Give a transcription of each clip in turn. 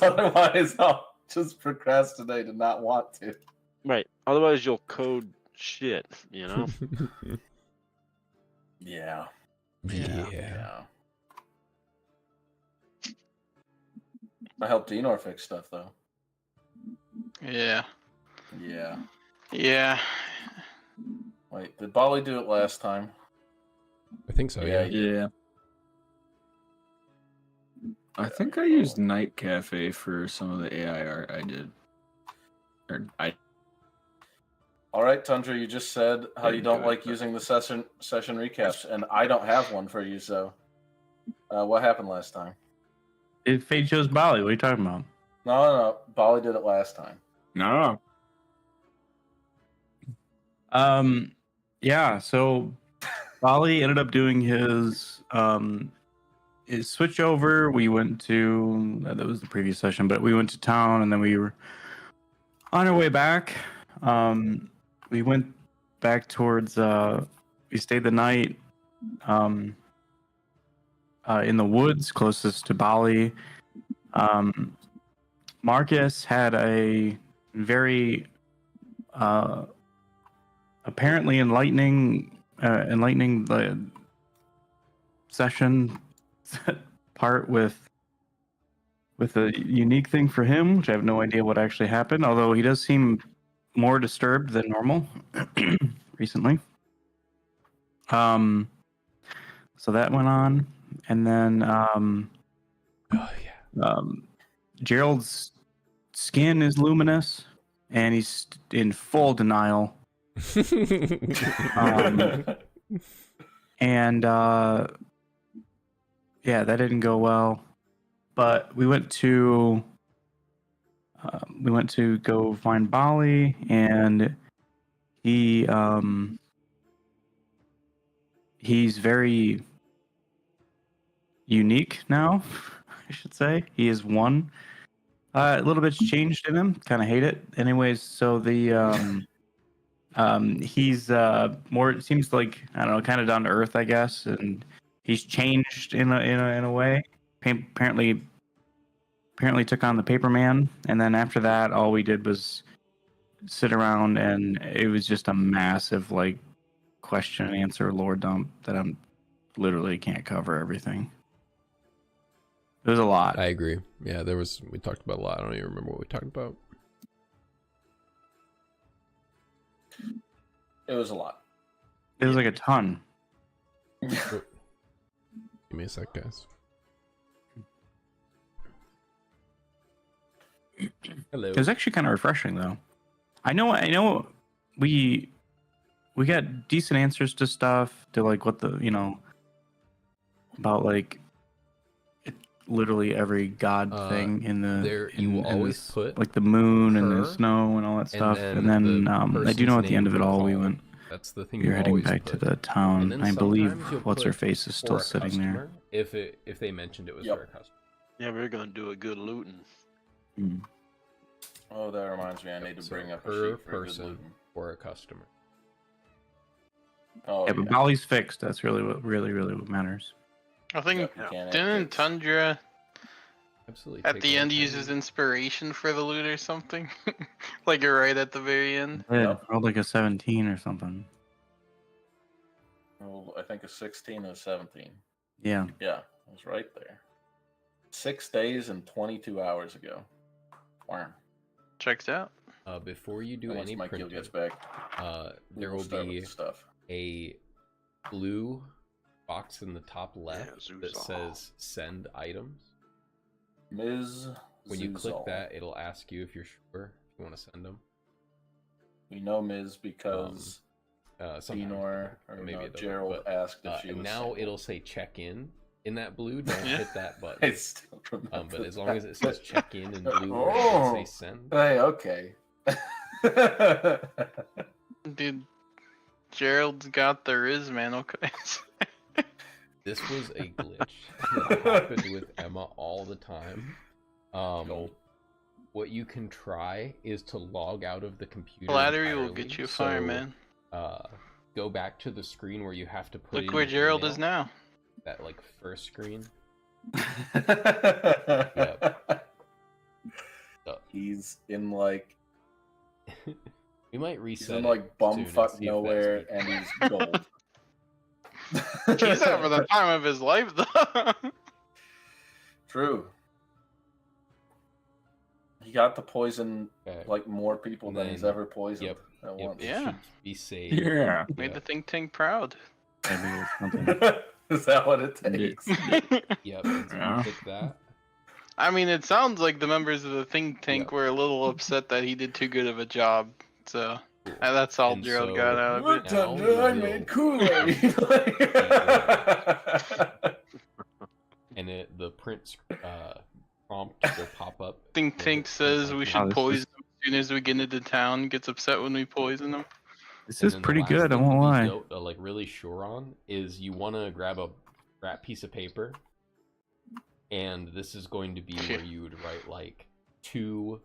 Otherwise, I'll just procrastinate and not want to. Right. Otherwise, you'll code shit. You know. Yeah. Yeah. I helped Enor fix stuff though. Yeah. Yeah. Yeah. Wait, did Bali do it last time? I think so. Yeah. Yeah. I think I used Night Cafe for some of the AI art I did. All right, Tundra, you just said how you Didn't don't do it, like but- using the session recaps, and I don't have one for you. So, what happened last time? Fate chose Bali. What are you talking about? No, Bali did it last time. No. Yeah, so Bali ended up doing his switch over. We went to that was the previous session, but we went to town and then we were on our way back. We went back towards we stayed the night in the woods closest to Bali. Marcus had a very apparently enlightening session part with a unique thing for him, which I have no idea what actually happened, although he does seem more disturbed than normal recently. So that went on, and then Gerald's skin is luminous, and he's in full denial. And yeah, that didn't go well. But we went to go find Bali, and he's very unique now. I should say he is one. A little bit's changed in him. Kind of hate it. Anyways, so the he's more. It seems like I don't know, kind of down to earth, I guess, and he's changed in a way. Apparently took on the paper man, and then after that, all we did was sit around, and it was just a massive like question and answer lore dump that I'm literally can't cover everything. It was a lot. I agree. Yeah, we talked about a lot. I don't even remember what we talked about. It was a lot. It was like a ton. Give me a sec, guys. Hello. It was actually kind of refreshing, though. I know. We got decent answers to stuff, to like what the about like literally every god thing in the there you will always this, put like the moon and the her, snow and all that stuff. and And then the I do know at the end of it person's all we name went. That's the thing. We were you heading always back to put. the And town. then I believe sometimes you'll what's her put face is still for a sitting there. customer, if they mentioned it was Yep. for a customer. Yeah, we're gonna do a good looting. Mm. Oh, that reminds me. I need to So bring up a per sheet for good person looting. or a customer. Oh, Yeah, but Bali's fixed. That's really what matters. I think Yep, you can't have didn't kids. Tundra Absolutely. at take the one end time. uses inspiration for the loot or something? Like you're right at the very end. Yeah, Yep. rolled like a 17 or something. Well, I think a 16 or 17. Yeah. Yeah, I was right there. 6 days and 22 hours ago. Wow. Checks out. Before you do Once any my kill printing, gets back, there we'll will start with be the stuff. a blue box in the top left that Zuzal. says send items. Ms. When you click Zuzal. that, it'll ask you if you're sure if you want to send them. We know Ms. because Sometimes, Dinor but or maybe it doesn't, Gerald but, asked if she and was now single. it'll say check in that blue. Don't Yeah. hit that I button. still remember But as long as it that. says check in blue, or it should say send. Hey, okay. Dude, Gerald's got the Riz, man. Okay. This was a glitch that happened with Emma all the time. What you can try is to log out of the computer. Flattery will entirely. get you fire, man. Go back to the screen where you have to put Look in where your Gerald email, is now. That like first screen. Yep. He's in like We might he's reset in it like soon and bumfuck see if that's nowhere, me. and he's gold. He's having the time of his life, though. True. He got to poison Okay. like more people And than he's then- ever poisoned at Yep, once. it Yeah. should be saved. Yeah. Made Yeah. the think tank proud. Maybe it's something. Is that what it takes? Yep, and so Yeah. you click that. I mean, it sounds like the members of the think tank Yep. were a little upset that he did too good of a job. So that's all And Gerald so- got out of it. Now Bartender, I reveal- made Kool-Aid. And the print prompt will pop up. Think with tank it, says we like, should this is- poison him as soon as we get into town. Gets upset when we poison him. This And is then the pretty last good. I thing to won't be lie. like really sure on is you want to grab a wrap piece of paper, and this is going to be where you would write like to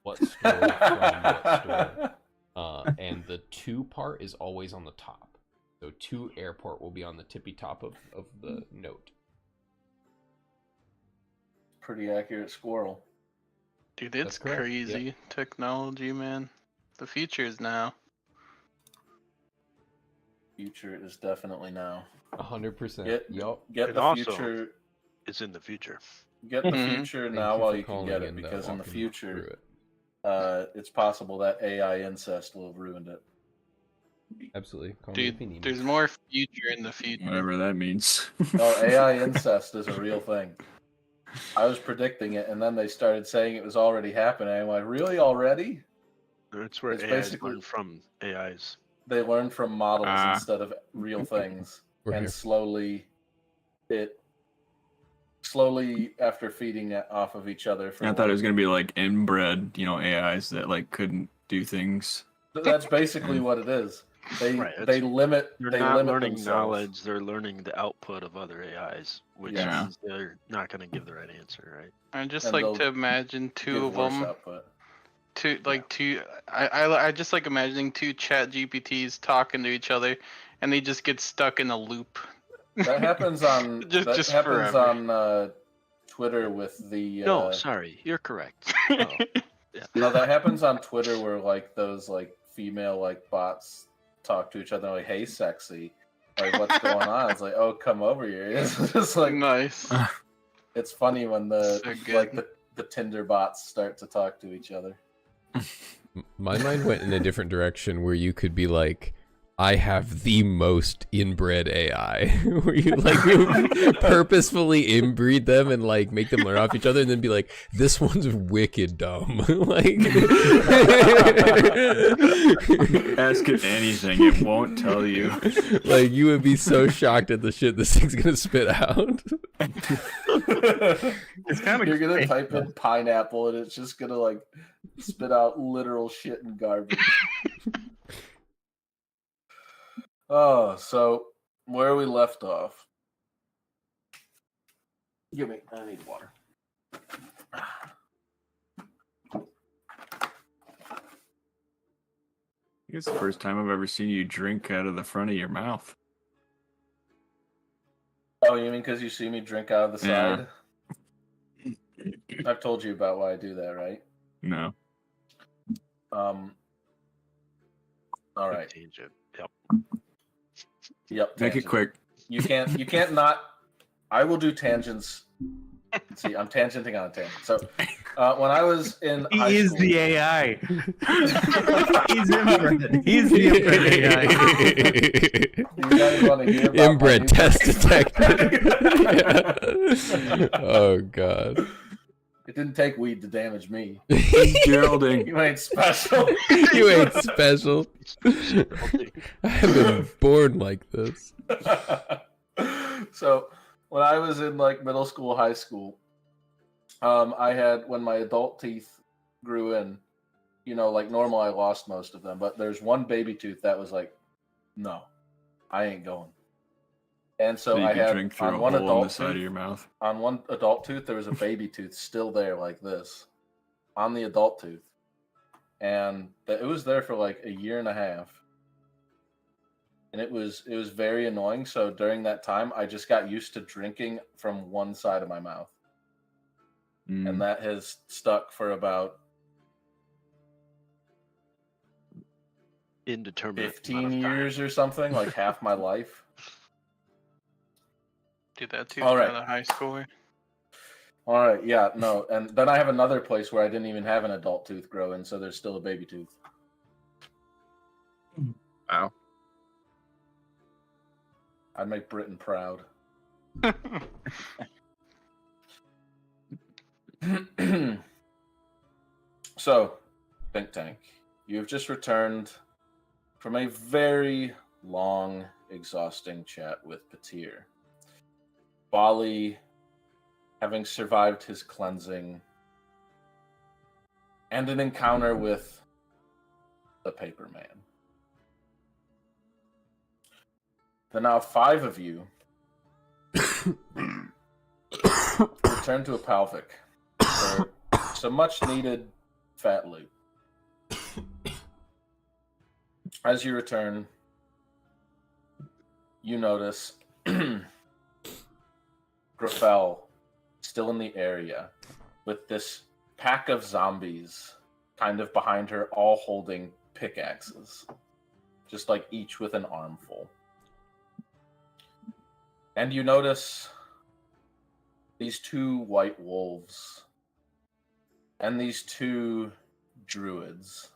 what store from what store, and the to part is always on the top. So to airport will be on the tippy top of the note. Pretty accurate squirrel. Dude, it's That's correct, crazy technology, man. The future is now. Future is definitely now. 100%. Get Yup. get And the also- future. It's in the future. Get the Mhm. future Thank now you while for you can calling get it, and, because in the walking future, through it. it's possible that AI incest will have ruined it. Absolutely. Call me if you Dude, need there's me. more future in the future. Whatever that means. No, AI incest is a real thing. I was predicting it, and then they started saying it was already happening. I'm like, really, already? That's where It's AIs basically- learn from AIs. They learn from models Ah. instead of real things, We're and here. slowly after feeding it off of each other. For I thought it was gonna be like inbred, AIs that like couldn't do things. That's basically what it is. They Right, they it's- limit. They're they not limit learning themselves. knowledge, they're learning the output of other AIs, which Yeah. means they're not going to give the right answer, right? I just And like they'll to imagine two Give of worse them. output. I just like imagining two chat GPTs talking to each other, and they just get stuck in a loop. That happens on Just happens forever. on Twitter with the No, sorry, you're correct. Oh, no, that happens on Twitter where like those like female like bots talk to each other like, "Hey, sexy," like what's going on? It's like, "Oh, come over here." It's just like Nice. it's funny when the So good. like the Tinder bots start to talk to each other. My mind went in a different direction where you could be like, I have the most inbred AI, where you like purposefully inbreed them and like make them learn off each other, and then be like, this one's wicked dumb. Like, Ask it anything, it won't tell you. like you would be so shocked at the shit this thing's gonna spit out. It's kind of You're gonna type in pineapple and it's just gonna like spit out literal shit and garbage. Oh, so where we left off. I need water. It's the first time I've ever seen you drink out of the front of your mouth. Oh, you mean because you see me drink out of the Yeah. side? I've told you about why I do that, right? No. All right. Tangent. Yep. Yep. Make it tangent. quick. You can't not. I will do tangents. See, I'm tangenting on a tangent. So, when I was in high He is school, the AI. He's inbred. He's the inbred AI. you guys want to hear about my Inbred new- test detected. Yeah. Oh god. It didn't take weed to damage me. Geraldine. You ain't special. You ain't special. I have been born like this. So when I was in like middle school, high school, I had when my adult teeth grew in, like normal, I lost most of them, but there's one baby tooth that was like, no, I ain't going. And so you I can had drink through on a one hole in the adult side of tooth, your mouth. on one adult tooth, there was a baby tooth still there like this on the adult tooth. And it was there for like a year and a half. And it was very annoying. So during that time, I just got used to drinking from one side of my mouth. Mm. And that has stuck for about indeterminate 15 amount of time. years or something, like half my life. Dude, that tooth's All right. kind of high score. All right, yeah, no, and then I have another place where I didn't even have an adult tooth grow in, so there's still a baby tooth. Wow. I'd make Britain proud. So, Think Tank, you have just returned from a very long, exhausting chat with Patir. Bali, having survived his cleansing, and an encounter with the Paper Man. The now 5 of you return to a Palvik for some much needed fat loot. As you return, you notice Grafel still in the area with this pack of zombies kind of behind her, all holding pickaxes, just like each with an armful. And you notice these 2 white wolves and these 2 druids,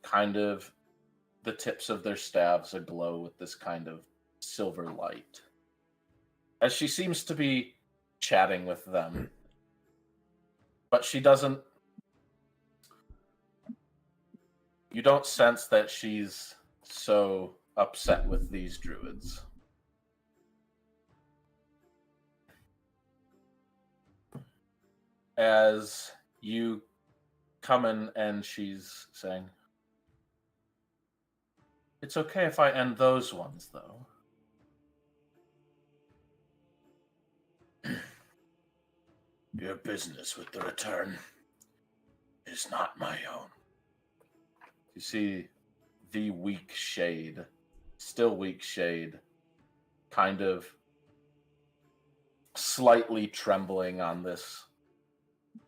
kind of the tips of their staves aglow with this kind of silver light, as she seems to be chatting with them. But she doesn't... You don't sense that she's so upset with these druids. As you come in and she's saying, "It's okay if I end those ones, though." Your business with the return is not my own. You see the weak shade, still weak shade, kind of slightly trembling on this,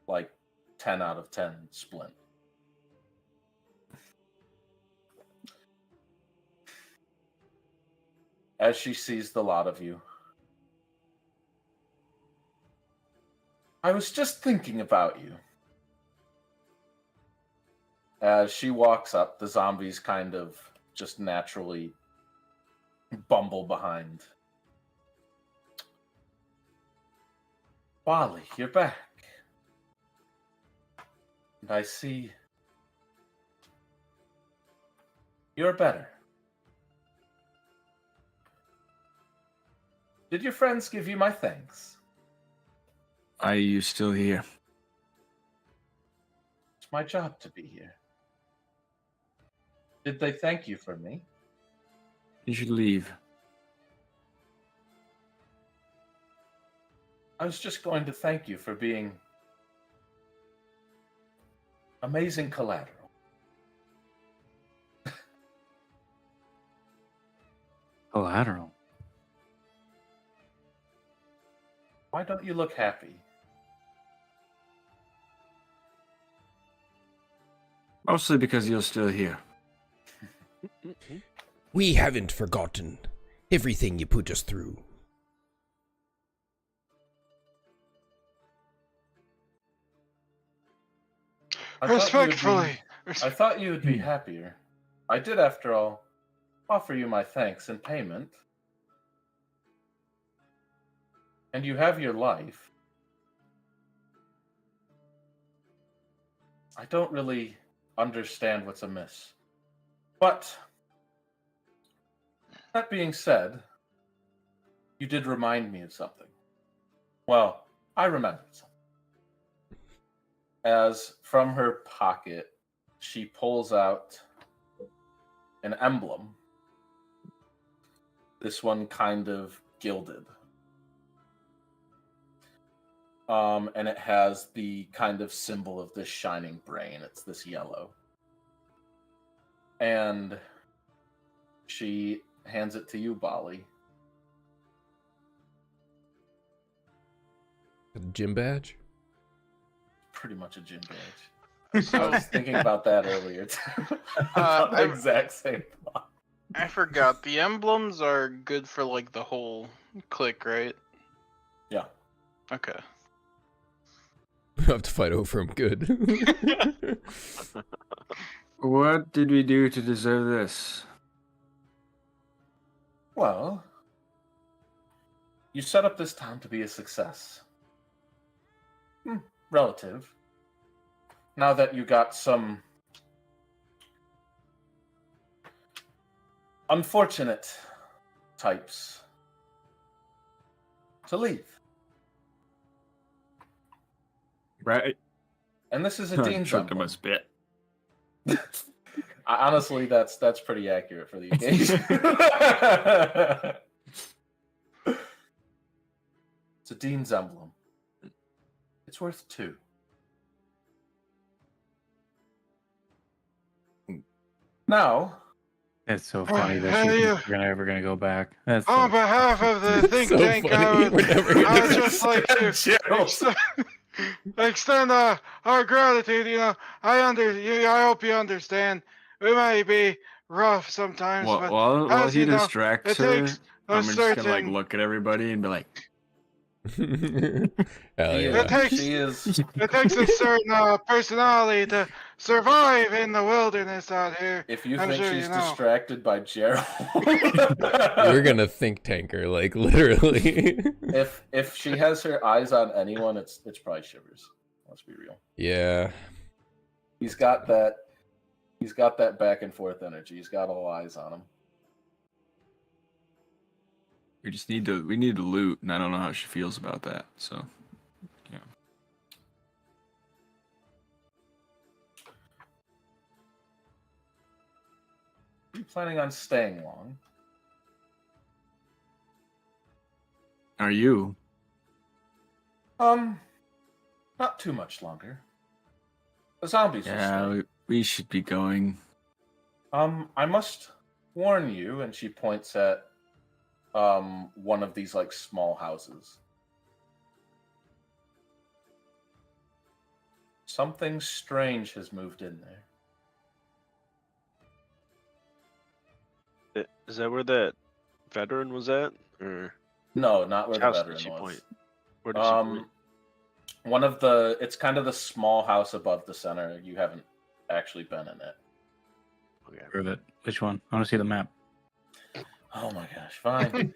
like, 10 out of 10 splint. As she sees the lot of you, "I was just thinking about you." As she walks up, the zombies kind of just naturally bumble behind. "Bali, you're back. And I see you're better. Did your friends give you my thanks?" Are you still here? "It's my job to be here." "Did they thank you for me?" You should leave. "I was just going to thank you for being amazing collateral." Collateral. "Why don't you look happy?" Mostly because you're still here. We haven't forgotten everything you put us through. Respectfully. I thought you would be happier. I did, after all, offer you my thanks in payment. And you have your life. I don't really understand what's amiss. But, that being said, you did remind me of something. Well, I remembered something. As from her pocket, she pulls out an emblem. This one kind of gilded. And it has the kind of symbol of this shining brain. It's this yellow. And she hands it to you, Bali. A gym badge? Pretty much a gym badge. I was thinking about that earlier too. Uh, the exact same thought. I forgot. The emblems are good for like the whole clique, right? Yeah. Okay. We have to fight over him. Good. What did we do to deserve this? Well, you set up this town to be a success. Relative. Now that you got some unfortunate types to leave. Right? And this is a I Dean's tricked him emblem. a spit. Honestly, that's pretty accurate for the occasion. It's a Dean's emblem. It's worth 2. Now, It's so funny that Hey, she's never ever gonna go back. That's On so- behalf of the think So tank, funny. We're never gonna I'd get just like to extend our gratitude. You know, I hope you understand. We might be rough sometimes, but While as he you know, distracts it her, takes a I'm just gonna like certain. look at everybody and be like, Hell she, yeah. takes- she is. It takes a certain personality to survive in the wilderness out here. If you I'm think sure she's you know. distracted by Gerald, We're gonna think tanker, like literally. if she has her eyes on anyone, it's probably Shivers. Let's be real. Yeah. He's got that back and forth energy. He's got all eyes on him. we need to loot, and I don't know how she feels about that. So, yeah. Are you planning on staying long? Are you? Not too much longer. The zombies will Yeah, stay. we should be going. I must warn you, and she points at one of these like small houses. Something strange has moved in there. Is that where that veteran was at? Or No, not where which the house veteran did she was. point? Where did she point? One of it's kind of the small house above the center. You haven't actually been in it. Okay. Prove it. Which one? I want to see the map. Oh my gosh, fine.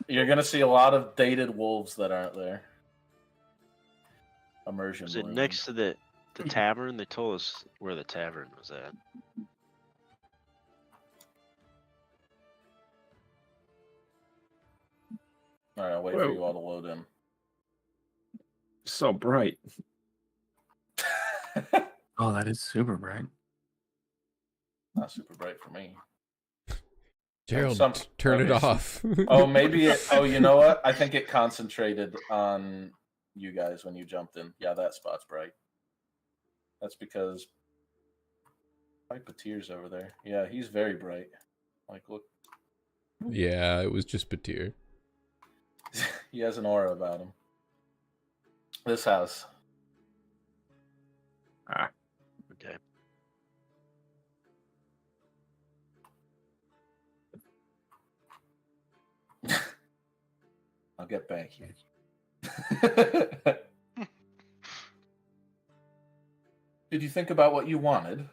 You're gonna see a lot of dated wolves that aren't there. Immersion. Was it room. next to the tavern? They told us where the tavern was at. All right, I'll wait for you all to load in. So bright. Oh, that is super bright. Not super bright for me. Gerald, Some- turn it okay. off. Oh, maybe it. Oh, you know what? I think it concentrated on you guys when you jumped in. Yeah, that spot's bright. That's because Pateer's over there. Yeah, he's very bright. Like, look, Yeah, it was just Batir. he has an aura about him. This house. Okay. I'll get back here. Did you think about what you wanted?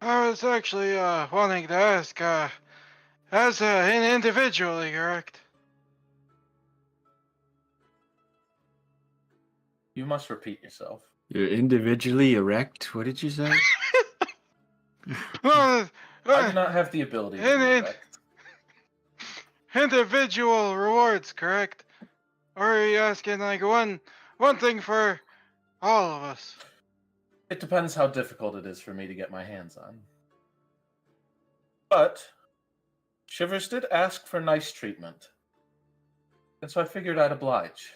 I was actually wanting to ask, as an individually, correct? You must repeat yourself. You're individually erect. What did you say? Well, I do not have the ability to be it- erect. individual rewards, correct? Or are you asking like one thing for all of us? It depends how difficult it is for me to get my hands on. But Shivers did ask for nice treatment. And so I figured I'd oblige.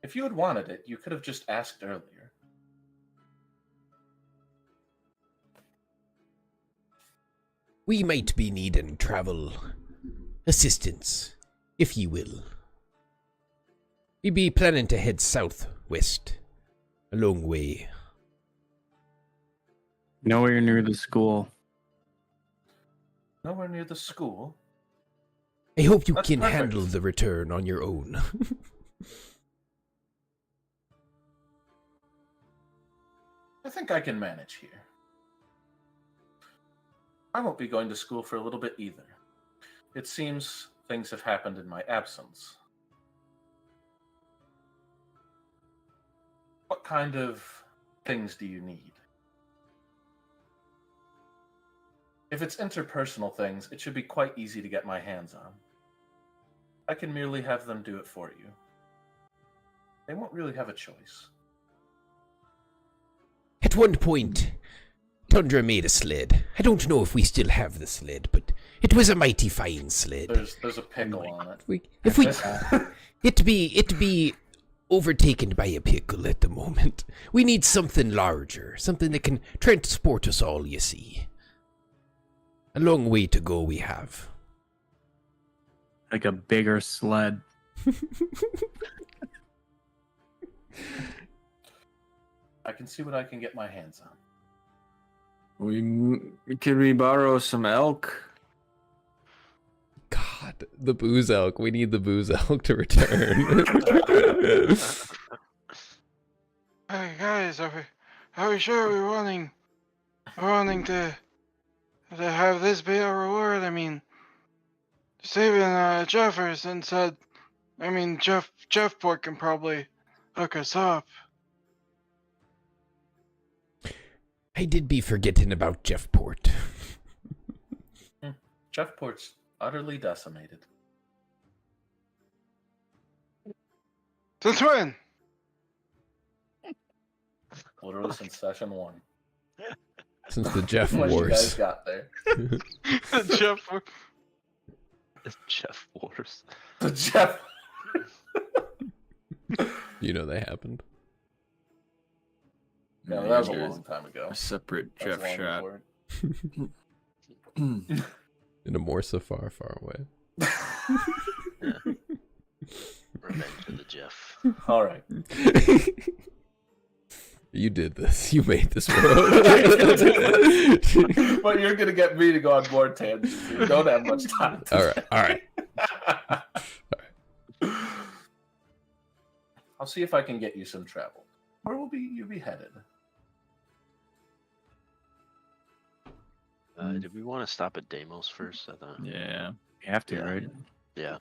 If you had wanted it, you could have just asked earlier. We might be needing travel assistance, if ye will. We be planning to head southwest. A long way. Nowhere near the school. Nowhere near the school. I hope you That's can perfect. handle the return on your own. I think I can manage here. I won't be going to school for a little bit either. It seems things have happened in my absence. What kind of things do you need? If it's interpersonal things, it should be quite easy to get my hands on. I can merely have them do it for you. They won't really have a choice. At one point, Tundra made a sled. I don't know if we still have the sled, but it was a mighty fine sled. There's a pickle on it. It be overtaken by a pickle at the moment. We need something larger, something that can transport us all, you see. A long way to go we have. Like a bigger sled. I can see what I can get my hands on. Can we borrow some elk? God, the booze elk. We need the booze elk to return. Hey guys, are we sure we're wanting to have this be our reward? I mean, Steven Jefferson said, Jeffport can probably hook us up. I did be forgetting about Jeffport. Jeffport's utterly decimated. Since when? Literally since session 1. Since the Jeff When you guys Wars. got there. Jeffport. Jeff Wars. The Jeff. You know they happened. No, that was a long time ago. A separate That's Jeff long shot. before In a Morsa far, far away. Revenge of the Jeff. it. All right. You did this. You made this world. But you're gonna get me to go on more tangents. You don't have much time. All right. I'll see if I can get you some travel. Where will you be headed? Did we want to stop at Deimos first? I thought. Yeah. You have to, Yeah. right? Yeah.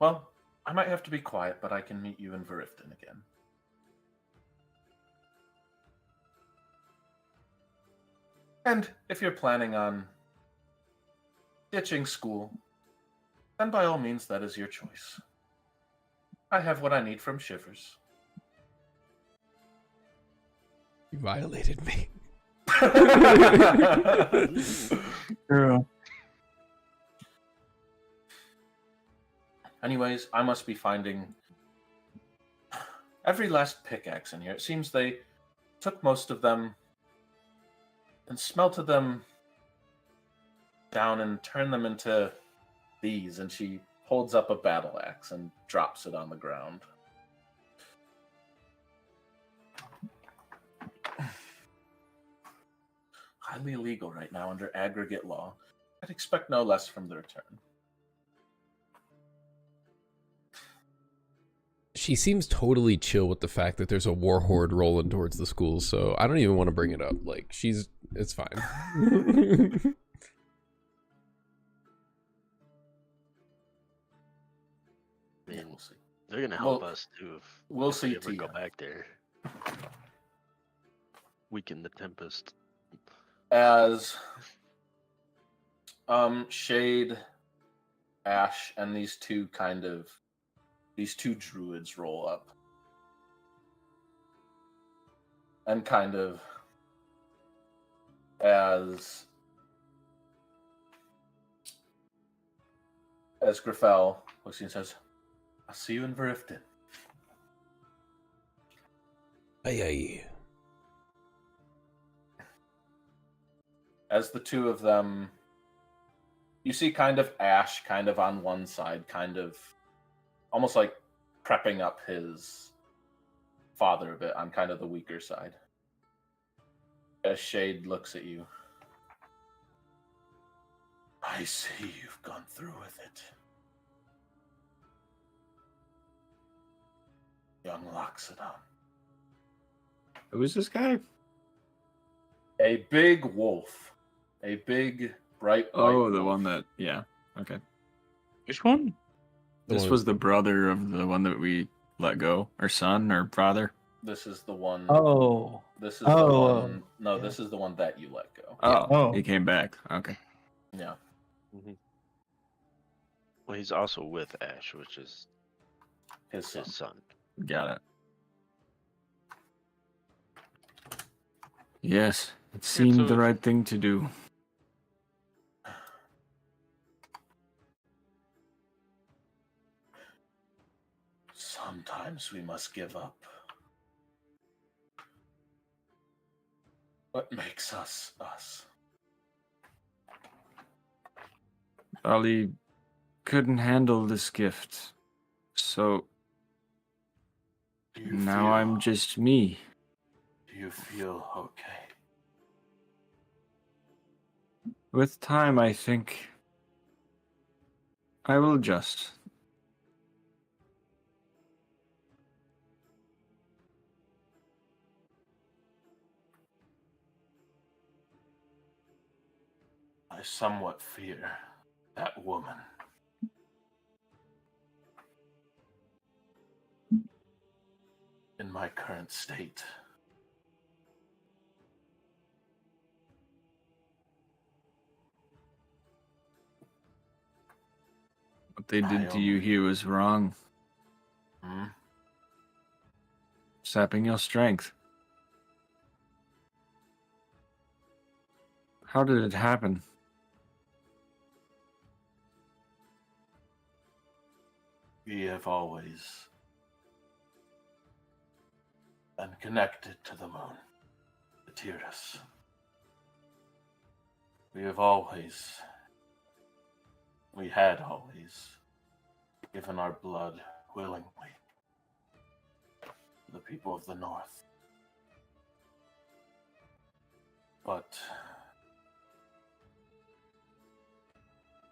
Well, I might have to be quiet, but I can meet you in Verifton again. And if you're planning on ditching school, then by all means, that is your choice. I have what I need from Shivers. You violated me. True. Anyways, I must be finding every last pickaxe in here. It seems they took most of them and smelted them down and turned them into these. And she holds up a battle axe and drops it on the ground. Highly illegal right now under aggregate law. I'd expect no less from the return. She seems totally chill with the fact that there's a war horde rolling towards the school, so I don't even want to bring it up. Like, it's fine. Yeah, we'll see. They're gonna help us too if We'll if see. we ever go TM. back there. Weaken the Tempest. As Shade, Ash, and these two druids roll up. And kind of as Griffel looks and says, I'll see you in Verifton. Aye, aye. As the two of them You see kind of Ash kind of on one side, kind of almost like prepping up his father a bit on kind of the weaker side. As Shade looks at you. I see you've gone through with it. Young Loxodon. Who's this guy? A big wolf. A big, bright white Oh, the wolf. one that. Yeah. Okay. Which one? This was the brother of the one that we let go, or son, or father. This is the one. Oh. This is the one. No, this is the one that you let go. Oh, he came back. Okay. Yeah. Well, he's also with Ash, which is His son. his son. Got it. Yes, it seemed the so- right thing to do. Sometimes we must give up. What makes us us? Ali couldn't handle this gift, so Do you now I'm feel- just me. Do you feel okay? With time, I think I will adjust. I somewhat fear that woman. In my current state. What they did to you here was wrong, Hmm? sapping your strength. How did it happen? We have always been connected to the moon, the Tyrus. We had always given our blood willingly to the people of the North. But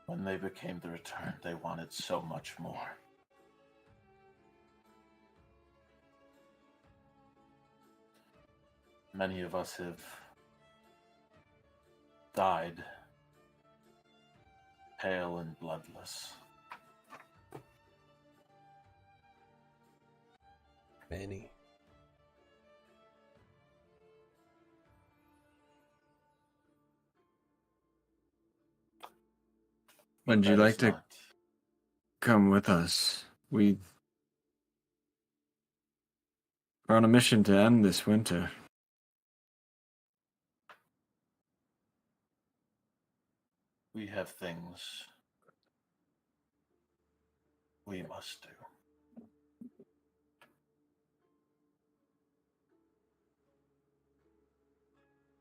when they became the Return, they wanted so much more. Many of us have died pale and bloodless. Many. Would you That like is to not- come with us? We're on a mission to end this winter. We have things we must do.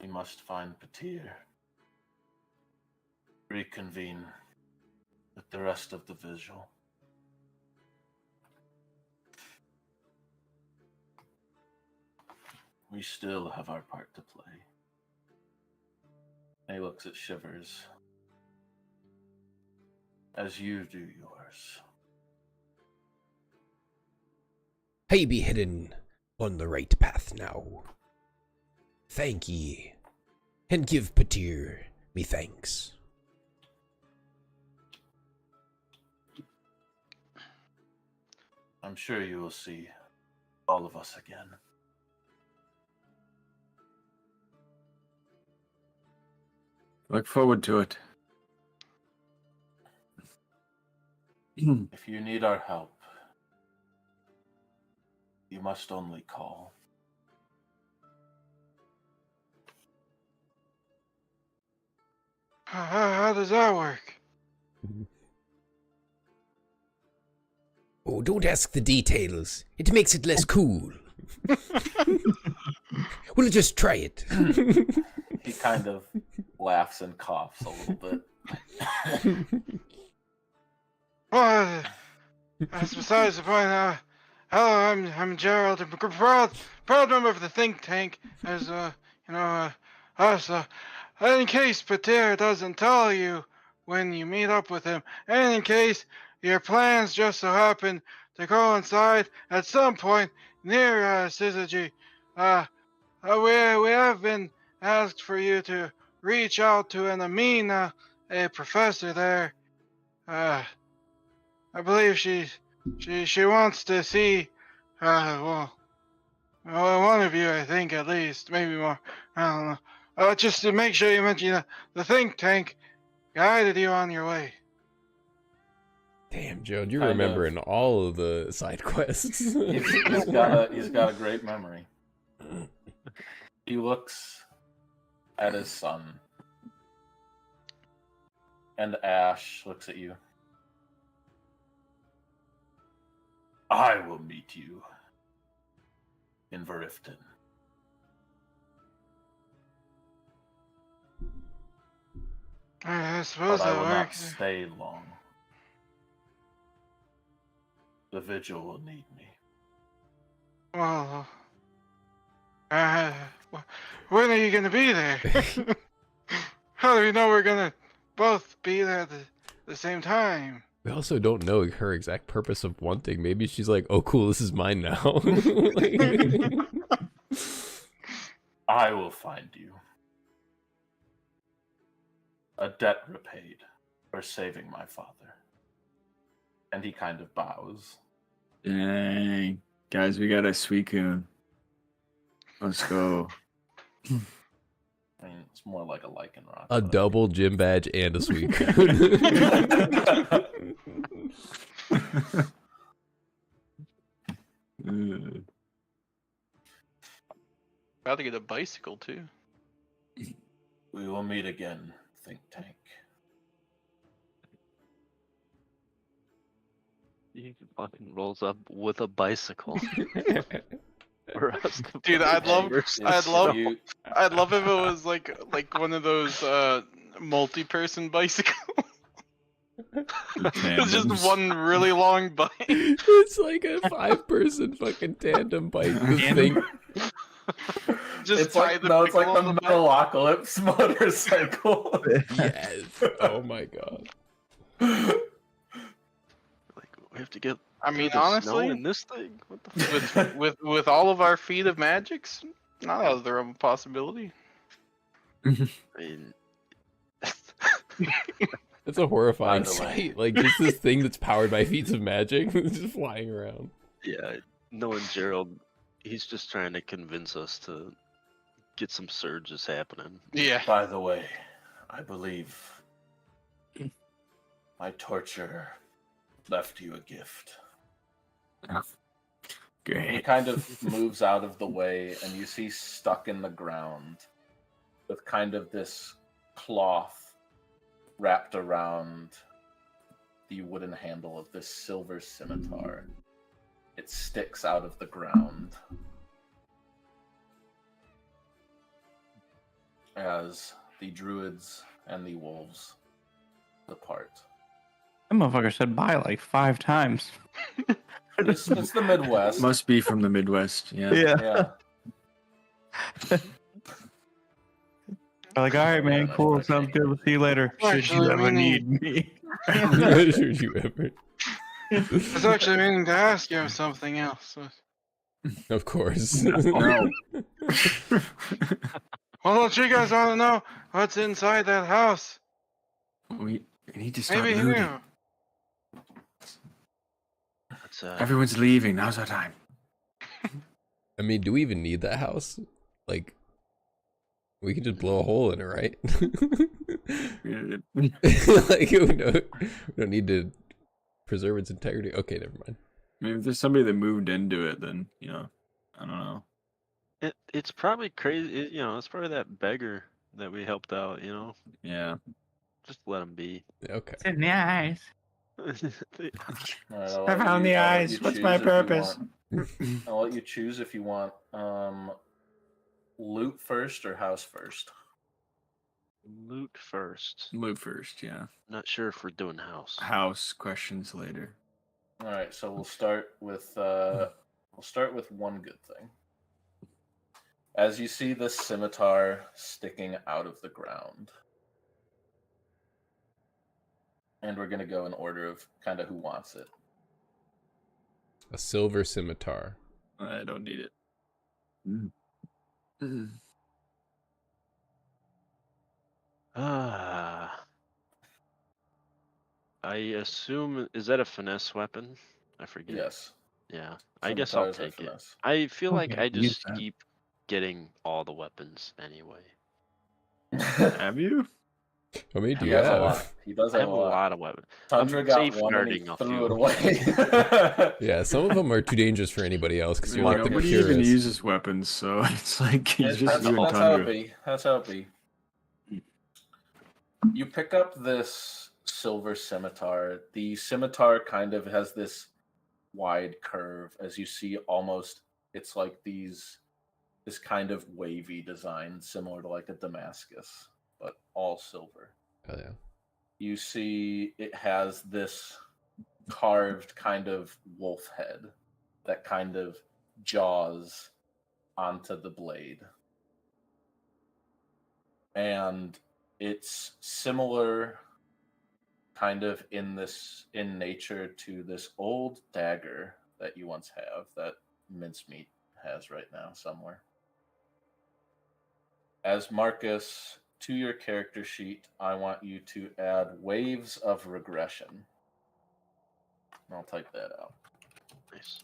We must find Patir, reconvene with the rest of the vigil. We still have our part to play. And he looks at Shivers. As you do yours. I be hidden on the right path now. Thank ye, and give Patir me thanks. I'm sure you will see all of us again. Look forward to it. If you need our help, you must only call. How does that work? Oh, don't ask the details. It makes it less cool. We'll just try it. He kind of laughs and coughs a little bit. Well, that's besides the point. Hello, I'm Gerald. I'm a proud member of the think tank. As us. In case Pater doesn't tell you when you meet up with him, and in case your plans just so happen to coincide at some point near Syzygy, we have been asked for you to reach out to an Amina, a professor there. I believe she wants to see, one of you, I think, at least, maybe more. I don't know. Just to make sure you mention the think tank guided you on your way. Damn, Joe, you're Kind of. remembering all of the side quests. He's got a great memory. He looks at his son, and Ash looks at you. I will meet you in Verifton. I suppose But I that will not works. stay long. The vigil will need me. Well, when are you gonna be there? How do we know we're gonna both be there at the same time? We also don't know her exact purpose of wanting. Maybe she's like, oh cool, this is mine now. Like- I will find you. A debt repaid for saving my father. And he kind of bows. Dang. Guys, we got a Suicune. Let's go. I mean, it's more like a Lycanroc. a but- double gym badge and a sweet. About to get a bicycle too. We will meet again, Think Tank. He fucking rolls up with a bicycle. For us to Dude, play I'd love- versus- I'd love- You, I'd love if it was like one of those multi-person bicycles. It's just one really long bike. It's like a 5-person fucking tandem bike. The thing. Just it's tie like, the no, it's like pickle on the the Metalocalypse motorcycle. Yes. Oh my god. Like we have to get. I mean, through the snow honestly, in this thing. What the fuck? with all of our feet of magics, not out of the realm of possibility. I mean, That's a horrifying By the way. sight. Like just this thing that's powered by feats of magic, just flying around. yeah, knowing Gerald, he's just trying to convince us to get some surges happening. Yeah. By the way, I believe my torturer left you a gift. He Great. kind of moves out of the way, and you see stuck in the ground with kind of this cloth wrapped around the wooden handle of this silver scimitar. It sticks out of the ground as the druids and the wolves depart. That motherfucker said bye like 5 times. It's the Midwest. Must be from the Midwest. Yeah. Yeah. Like, all right, man, cool. Sounds good. We'll see you later. Should Actually, you ever we need me? Should you ever? I was actually meaning to ask you something else. Of course. No. Well, don't you guys want to know what's inside that house? we need to start Maybe looting. you. That's Everyone's leaving. Now's our time. I mean, do we even need that house? Like, we can just blow a hole in it, right? Like, we don't need to preserve its integrity. Okay, never mind. I mean, if there's somebody that moved into it, then I don't know. it's probably crazy. It's probably that beggar that we helped out. Yeah. Just let him be. Okay. in the eyes. All right, I'll I let found the I'll let eyes. you What's choose my if you purpose? want- I'll let you choose if you want loot first or house first. Loot first. Loot first, yeah. Not sure if we're doing house. House questions later. All right, so we'll start with one good thing. As you see this scimitar sticking out of the ground, and we're gonna go in order of kind of who wants it. A silver scimitar. I don't need it. I assume, is that a finesse weapon? I forget. Yes. Yeah, I guess I'll Scimitars are take it. finesse. I feel like Okay, I use just that. keep getting all the weapons anyway. Have you? How many do He you has a have? lot. He does I have have a lot. of weapons. Tundra I'm got one and he safeguarding a threw it few. away. Yeah, some of them are too dangerous for anybody else because you're Like, like the nobody even purist. uses weapons, so it's like he's just That's you and how it Tundra. be. That's how it be. You pick up this silver scimitar. The scimitar kind of has this wide curve, as you see. Almost, it's like this kind of wavy design, similar to like a Damascus, but all silver. Oh yeah. You see, it has this carved kind of wolf head that kind of jaws onto the blade. And it's similar kind of in nature to this old dagger that you once have that Mincemeat has right now somewhere. As Marcus, to your character sheet, I want you to add waves of regression. I'll type that out. Nice.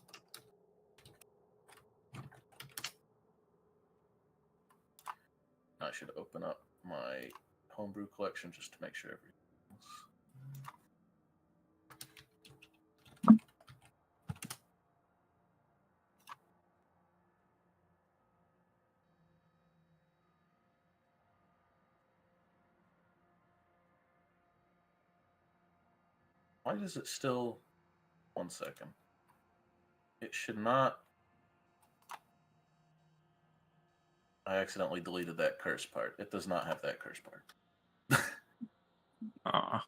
I should open up my homebrew collection just to make sure everything's... Why does it still... 1 second. It should not... I accidentally deleted that curse part. It does not have that curse part. Aw.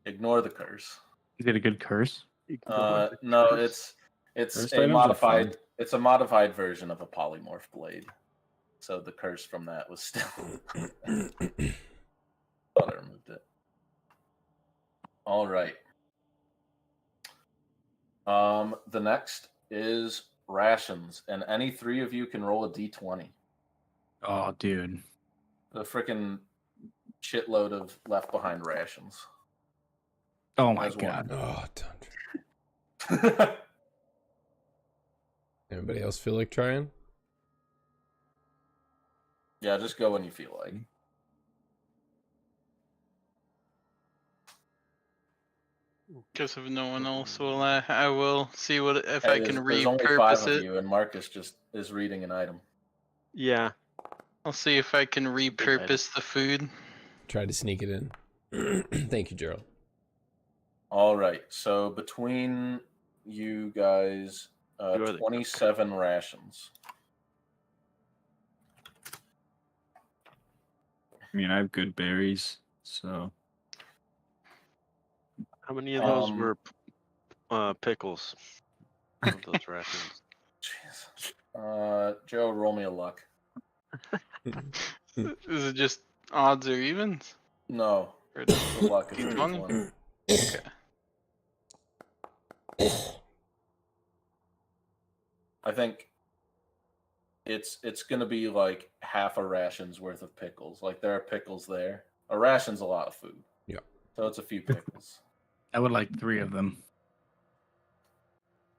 Ignore the curse. Is it a good curse? No, it's Curse a items are modified. fun. It's a modified version of a polymorph blade. So the curse from that was still. Thought I removed it. All right. The next is rations, and any three of you can roll a d20. Oh, dude. The freaking shitload of left behind rations. Oh my As one. god. Oh, Tundra. Anybody else feel like trying? Yeah, just go when you feel like. Guess if no one else will, I will see what if Hey, I can there's only 5 repurpose of it. you, and Marcus just is reading an item. Yeah. I'll see if I can item. repurpose the food. Try to sneak it in. Thank you, Gerald. All right, so between you guys, You are the 27 rations. I mean, I have good berries, so How many of those Um, were pickles? Of those rations. Jeez. Joe, roll me a luck. Is it just odds or evens? No, Or the luck is a D20? D20. Okay. I think it's gonna be like half a ration's worth of pickles. Like there are pickles there. A ration's a lot of food. Yeah. So it's a few pickles. I would like 3 of them.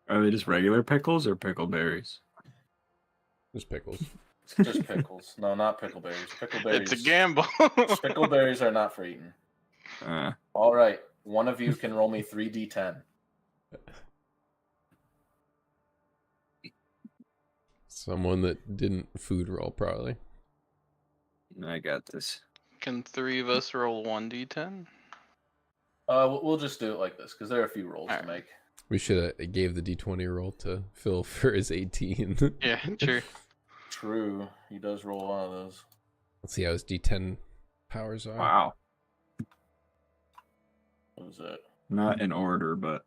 are they just regular pickles or pickle berries? Just pickles. Just pickles. No, not pickleberries. Pickleberries. It's a gamble. Pickleberries are not for eating. All right, one of you can roll me 3d10. Someone that didn't food roll, probably. I got this. Can 3 of us roll 1d10? We'll just do it like this because there are a few rolls to Alright. make. We should have gave the D20 roll to Phil for his 18. Yeah, true. True. He does roll one of those. Let's see how his D10 powers are. Wow. What was it? Not in order, but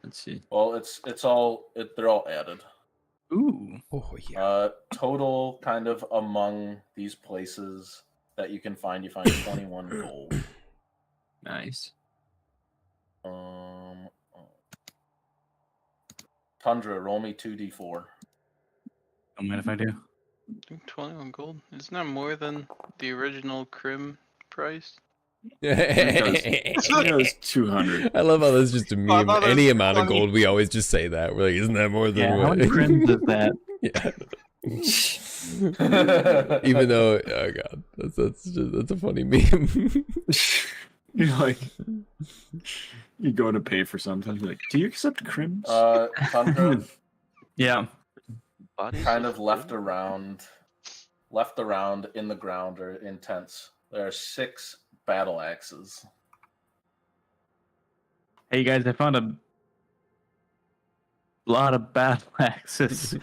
let's see. Well, they're all added. Ooh. Oh yeah. Total kind of among these places that you can find, you find 21 gold. Nice. Tundra, roll me 2d4. Don't mind if I do. 21 gold. Isn't that more than the original Crim price? It was 200. I love how that's just a meme. thought it Any was amount of funny. gold, we always just say that. We're like, isn't that more than Yeah, what? how many crims is that? Yeah. Even though, oh god, that's a funny meme. You're like, you go to pay for something. You're like, do you accept crims? Tundra, Yeah. Bodies kind of left around in the ground or in tents. There are 6 battle axes. Hey guys, I found a lot of battle axes.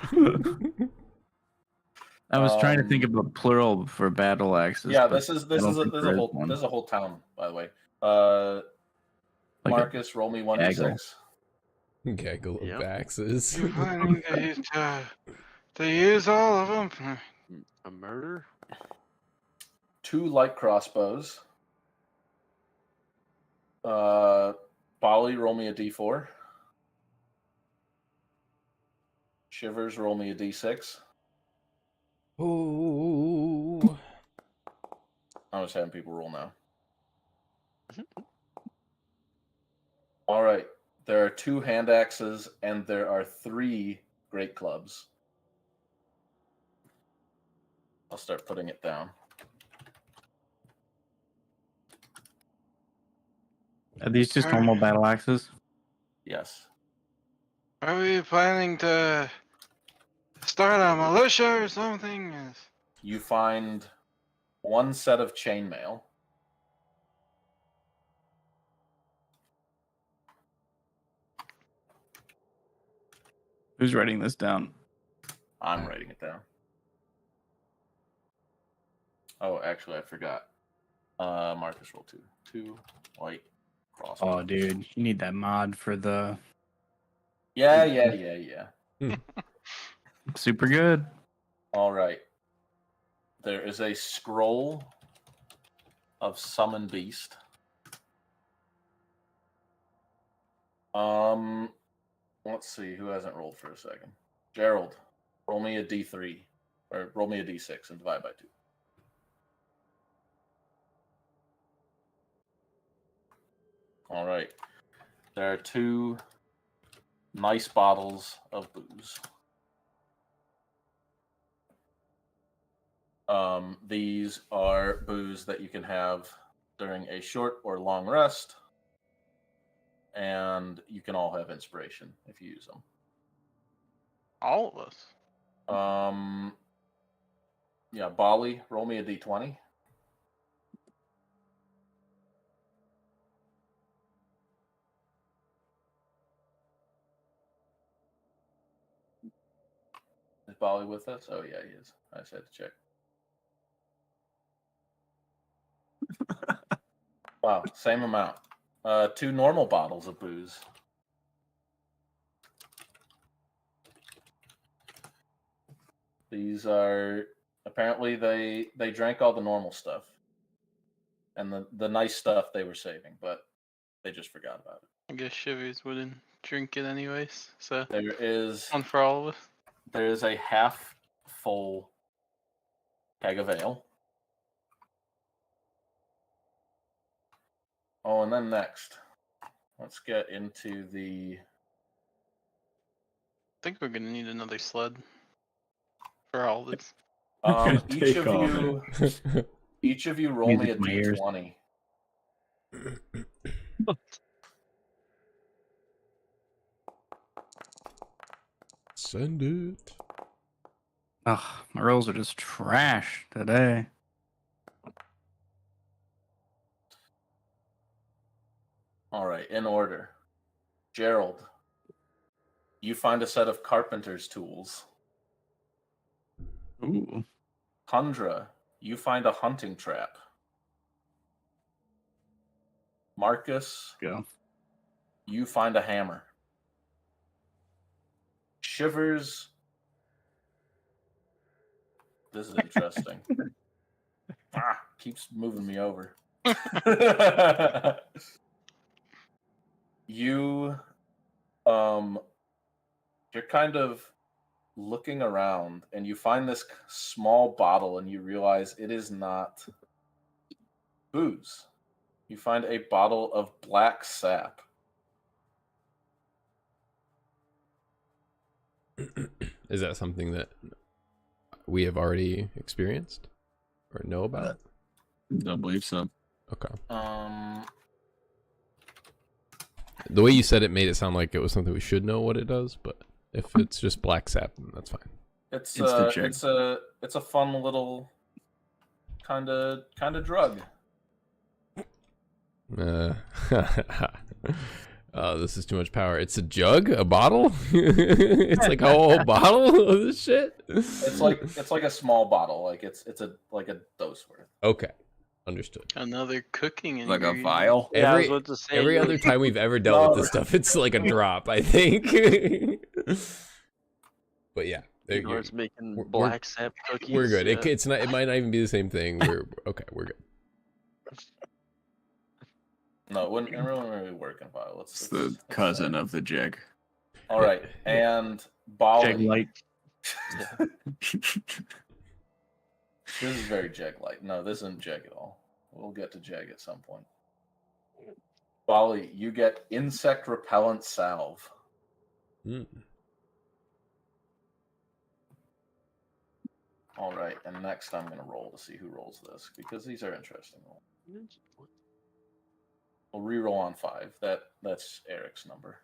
I was trying to think of a plural for battle axes. Yeah, but this is I don't think there is one. a whole town, by the way. Like a Marcus, roll me 1d6. Gaggle of Yep. axes. You're planning to use all of them. A murder? 2 light crossbows. Bali, roll me a d4. Shivers, roll me a d6. Oh. I'm just having people roll now. All right. There are 2 hand axes and there are 3 great clubs. I'll start putting it down. Are these just normal battle axes? Yes. Are we planning to start a militia or something? Yes. You find 1 set of chainmail. Who's writing this down? I'm writing it down. Oh, actually, I forgot. Marcus, roll 2. 2 white crossbows. Oh, dude, you need that mod for the Yeah. super good. All right. There is a scroll of Summon Beast. Let's see who hasn't rolled for a second. Gerald, roll me a d3 or roll me a d6 and divide by 2. All right. There are 2 nice bottles of booze. These are booze that you can have during a short or long rest, and you can all have inspiration if you use them. All of us. Yeah, Bali, roll me a d20. Is Bali with us? Oh yeah, he is. I just had to check. Wow, same amount. 2 normal bottles of booze. These are apparently they drank all the normal stuff, and the nice stuff they were saving, but they just forgot about it. I guess Shivers wouldn't drink it anyways. So There is one for all of us. there is a half full keg of ale. Oh, and then next, let's get into the. I think we're gonna need another sled for all this. Each Take of all you, each of you, roll me a Music in my ears. d20. Send it. Ugh, my rolls are just trash today. All right, in order. Gerald, you find a set of carpenter's tools. Ooh. Tundra, you find a hunting trap. Marcus, Go. you find a hammer. Shivers, this is interesting. Keeps moving me over. You, you're kind of looking around and you find this small bottle and you realize it is not booze. You find a bottle of black sap. Is that something that we have already experienced or know about? Don't believe so. Okay. The way you said it made it sound like it was something we should know what it does, but if it's just black sap, then that's fine. It's the jig. it's a fun little kind of drug. Oh, this is too much power. It's a jug, a bottle. It's like a whole bottle of this shit. It's like a small bottle, like it's a dose worth. Okay, understood. Another cooking Like a ingredient. vial. Yeah, I was Every about to say, every other time we've ever dealt with this stuff, it's like a drop, I think. But yeah, Ignor's making we're- black sap cookies. we're good. Yeah. It's not. It might not even be the same thing. We're okay. We're good. No, it wouldn't really work in vial. It's the cousin of the jig. All right, and Jag Bali. light. This is very Jag-like. No, this isn't Jag at all. We'll get to Jag at some point. Bali, you get insect repellent salve. Mm. All right, and next I'm going to roll to see who rolls this, because these are interesting rolls. We'll re-roll on 5. That's Eric's number.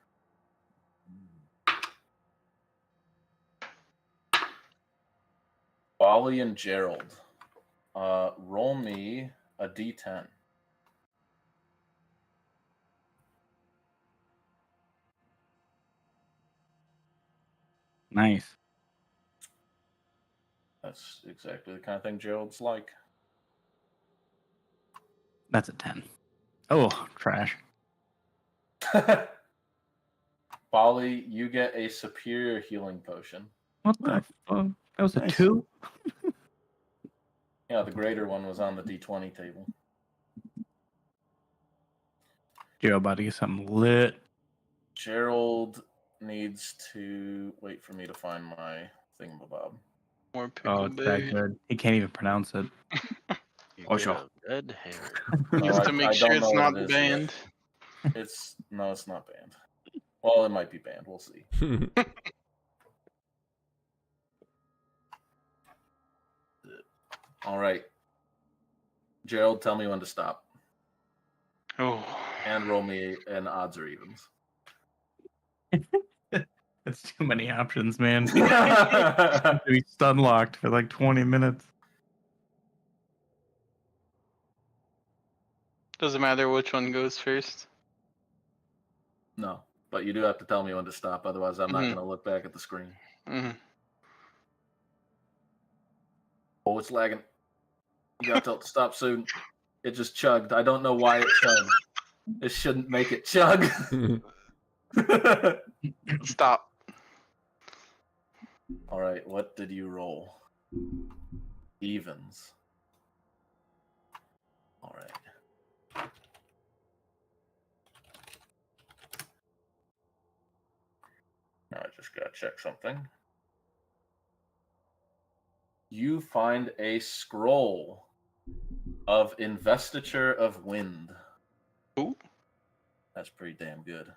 Bali and Gerald, roll me a d10. Nice. That's exactly the kind of thing Gerald's like. That's a 10. Oh, trash. Bali, you get a superior healing potion. What the fuck? That was a Nice. 2? Yeah, the greater one was on the d20 table. You're about to get something lit. Gerald needs to wait for me to find my thingamabob. More Oh, it's that pickleberry. good. He can't even pronounce it. You Oh, get sure. a red hair. Just to I make don't sure know it's what not it is banned. yet. It's not banned. Well, it might be banned. We'll see. All right, Gerald, tell me when to stop, Oh. and roll me an odds or evens. That's too many options, man. Be stun locked for like 20 minutes. Doesn't matter which one goes first. No, but you do have to tell me when to stop. Otherwise, I'm not Mhm. going to look back at the screen. hmm Oh, it's lagging. You got to tell it to stop soon. It just chugged. I don't know why it chugged. It shouldn't make it chug. Stop. All right, what did you roll? Evens. All right. Now I just gotta check something. You find a scroll of Investiture of Wind. Ooh. That's pretty damn good.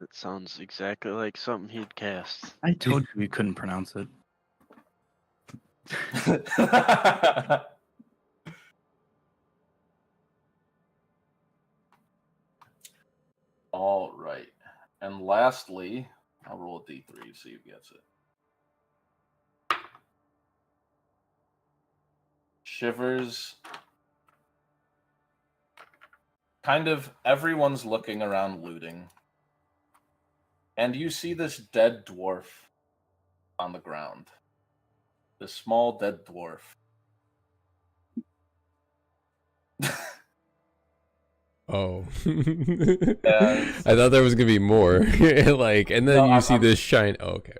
That sounds exactly like something he'd cast. I told you we couldn't pronounce it. All right. And lastly, I'll roll a d3 to see who gets it. Shivers. Kind of everyone's looking around looting. And you see this dead dwarf on the ground. this small dead dwarf. Oh. I thought there was gonna be more. Like, and then No, you see this shine. Oh, okay.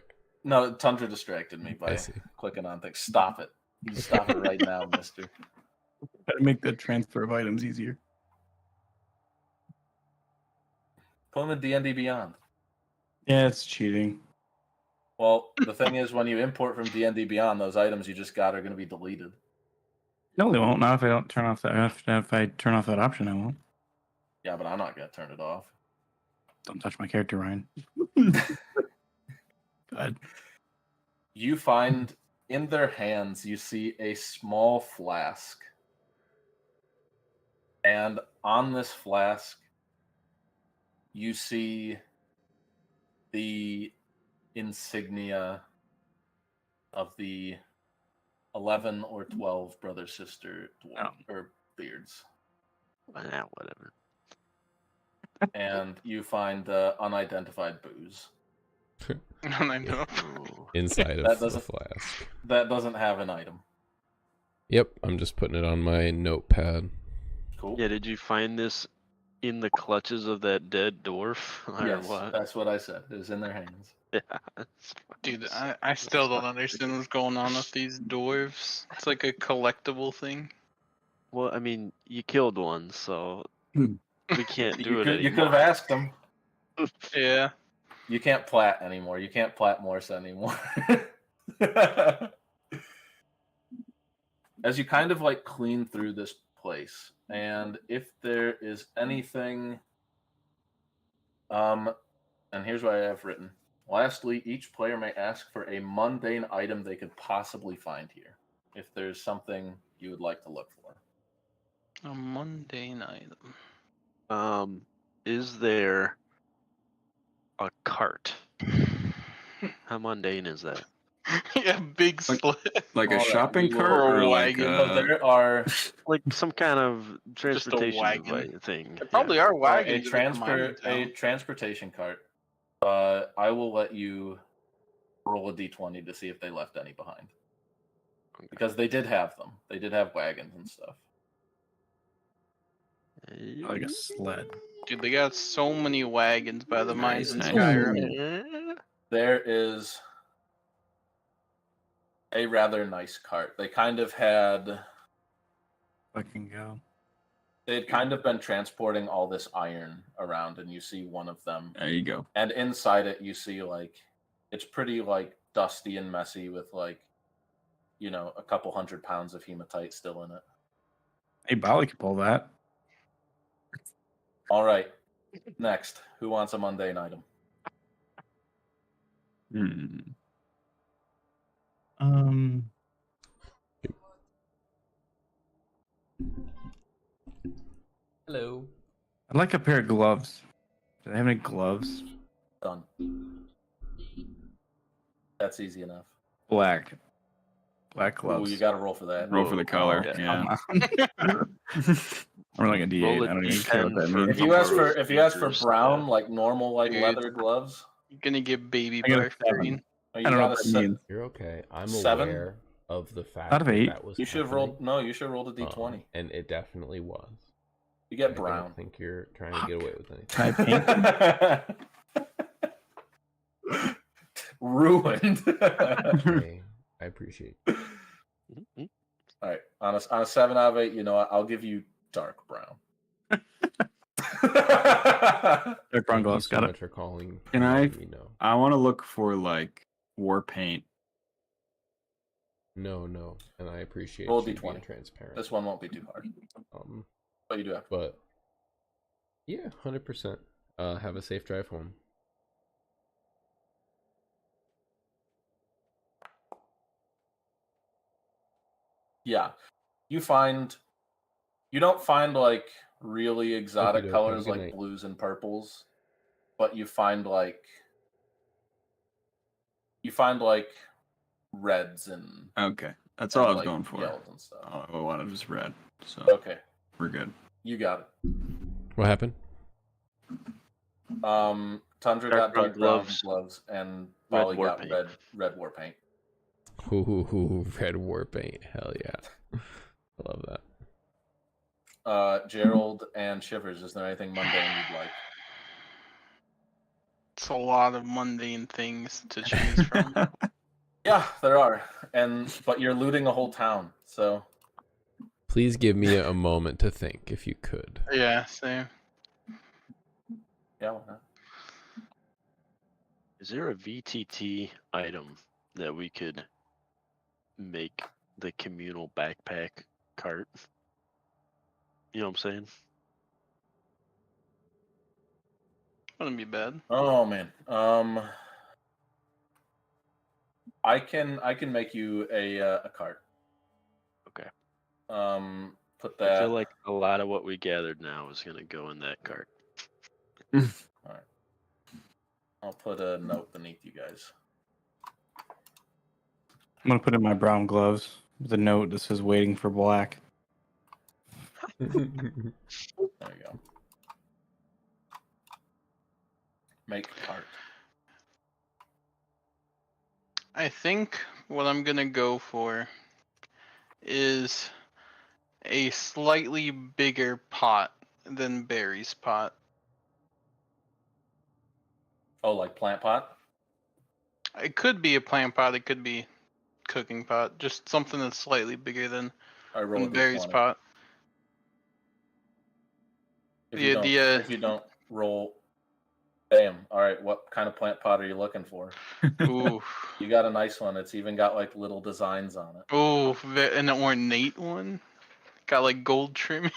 No, Tundra distracted me I by see. clicking on things. Stop it. You stop it right now, mister. Try to make the transfer of items easier. Put him in D&D Beyond. Yeah, it's cheating. Well, the thing is, when you import from D&D Beyond, those items you just got are going to be deleted. No, they won't. Not if I don't turn off that. If I turn off that option, I won't. Yeah, but I'm not going to turn it off. Don't touch my character, Ryan. God. You find in their hands, you see a small flask. And on this flask, you see the insignia of the 11 or 12 brother-sister or beards. Nah, whatever. And you find unidentified booze. I know. Inside That of the doesn't- flask. That doesn't have an item. Yep, I'm just putting it on my notepad. Cool. Yeah, did you find this in the clutches of that dead dwarf? Or Yes, what? that's what I said. It was in their hands. Yeah. it's Dude, fine. I still don't understand what's going on with these dwarves. It's like a collectible thing. Well, I mean, you killed one, so Hmm. we can't do You it could anymore. have asked them. Yeah. You can't plat anymore. You can't plat Morsa anymore. As you kind of like clean through this place, and if there is anything, and here's what I have written. Lastly, each player may ask for a mundane item they could possibly find here. If there's something you would like to look for. A mundane item. Is there a cart? How mundane is that? Yeah, big split. Like a All right, shopping we cart will- Or or a like wagon. So there are Like some kind of transportation wagon. thing. There probably are a wagons. in the mining town. transportation cart. I will let you roll a d20 to see if they left any behind. Because they did have them. They did have wagons and stuff. Like a sled. Dude, they got so many wagons by the mines in Nice. Skyrim. There is a rather nice cart. They kind of had Fucking go. they had kind of been transporting all this iron around, and you see one of them. There you go. And inside it you see like it's pretty like dusty and messy with like, you know, a couple 100 pounds of hematite still in it. Hey, Bali could pull that. All right. Next, who wants a mundane item? Hello. I'd like a pair of gloves. Do they have any gloves? Done. That's easy enough. Black Ooh, gloves. you got to roll for that. Roll for the color. yeah. Yeah. I'm rolling a D8. Roll a I don't even care what D10 that for- means. If you ask for brown, like normal, like Dude. leather gloves, You're gonna get baby I got a barf 7. green. oh, I you don't know got what a that set. means. You're okay. I'm 7? aware of the fact Out of 8. that was You should have happening. rolled. No, you should have rolled a d20. And it definitely was. You get I brown. don't think you're trying to get away with anything. Can I paint? Ruined. Okay, I appreciate it. Mhm. All right, on a 7 out of 8, you know what? I'll give you dark brown. Dark brown Thank you gloves. so Got much it. for calling. Can and I- letting me know. I want to look for like war paint. No, and I appreciate Roll you D20. being transparent. This one won't be too hard, but you do have. But yeah, 100%. Have a safe drive home. Yeah, you don't find like really exotic Okey-doke, colors have a good like night. blues and purples, but you find like reds and Okay, that's all I was like, going for. yellows and stuff. All I wanted was red, so Okay, we're good. you got it. What happened? Tundra Dark got brown dark brown gloves. gloves, and Red Bali war got paint. red war paint. Ooh, red war paint. Hell yeah. I love that. Gerald and Shivers, is there anything mundane you'd like? It's a lot of mundane things to choose from. Yeah, there are, but you're looting a whole town, so Please give me a moment to think, if you could. Yeah, same. yeah. Why not? Is there a VTT item that we could make the communal backpack cart? You know what I'm saying? Wouldn't be bad. Oh man. I can make you a cart. Okay. Put I that. feel like a lot of what we gathered now is gonna go in that cart. All right. I'll put a note beneath you guys. I'm gonna put in my brown gloves with a note that says "Waiting for Black." There you go. Make cart. I think what I'm gonna go for is a slightly bigger pot than Barry's pot. Oh, like plant pot? It could be a plant pot, it could be cooking pot, just something that's slightly bigger than I roll a Barry's d20. pot. If The you don't roll, damn. All right, what kind of plant pot are you looking for? ooh, You got a nice one. It's even got like little designs on it. ooh, an ornate one. Got like gold trimming.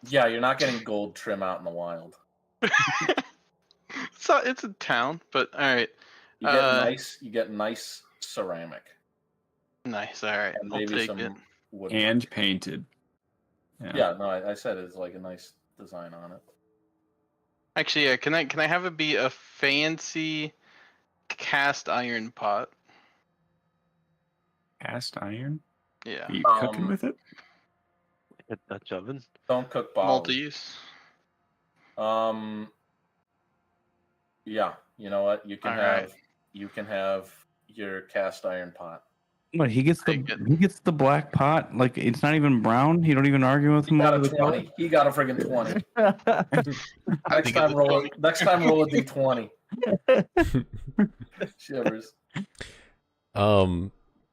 Yeah, you're not getting gold trim out in the wild. It's a town, but all right. You get nice ceramic. Nice. All right, And I'll maybe take some it. wood. Hand painted. Yeah, no, I said it's like a nice design on it. Actually, yeah. Can I have it be a fancy cast iron pot? Cast iron? Yeah. Are you cooking with it? A Dutch oven? Don't cook barley. Multi-use. Yeah, you know what? You can All have right. your cast iron pot. What he gets Take it. the black pot? Like it's not even brown. You don't even argue with He him got over a the color? 20. He got a friggin' 20. think it's a 20. Next time roll a d20. Shivers.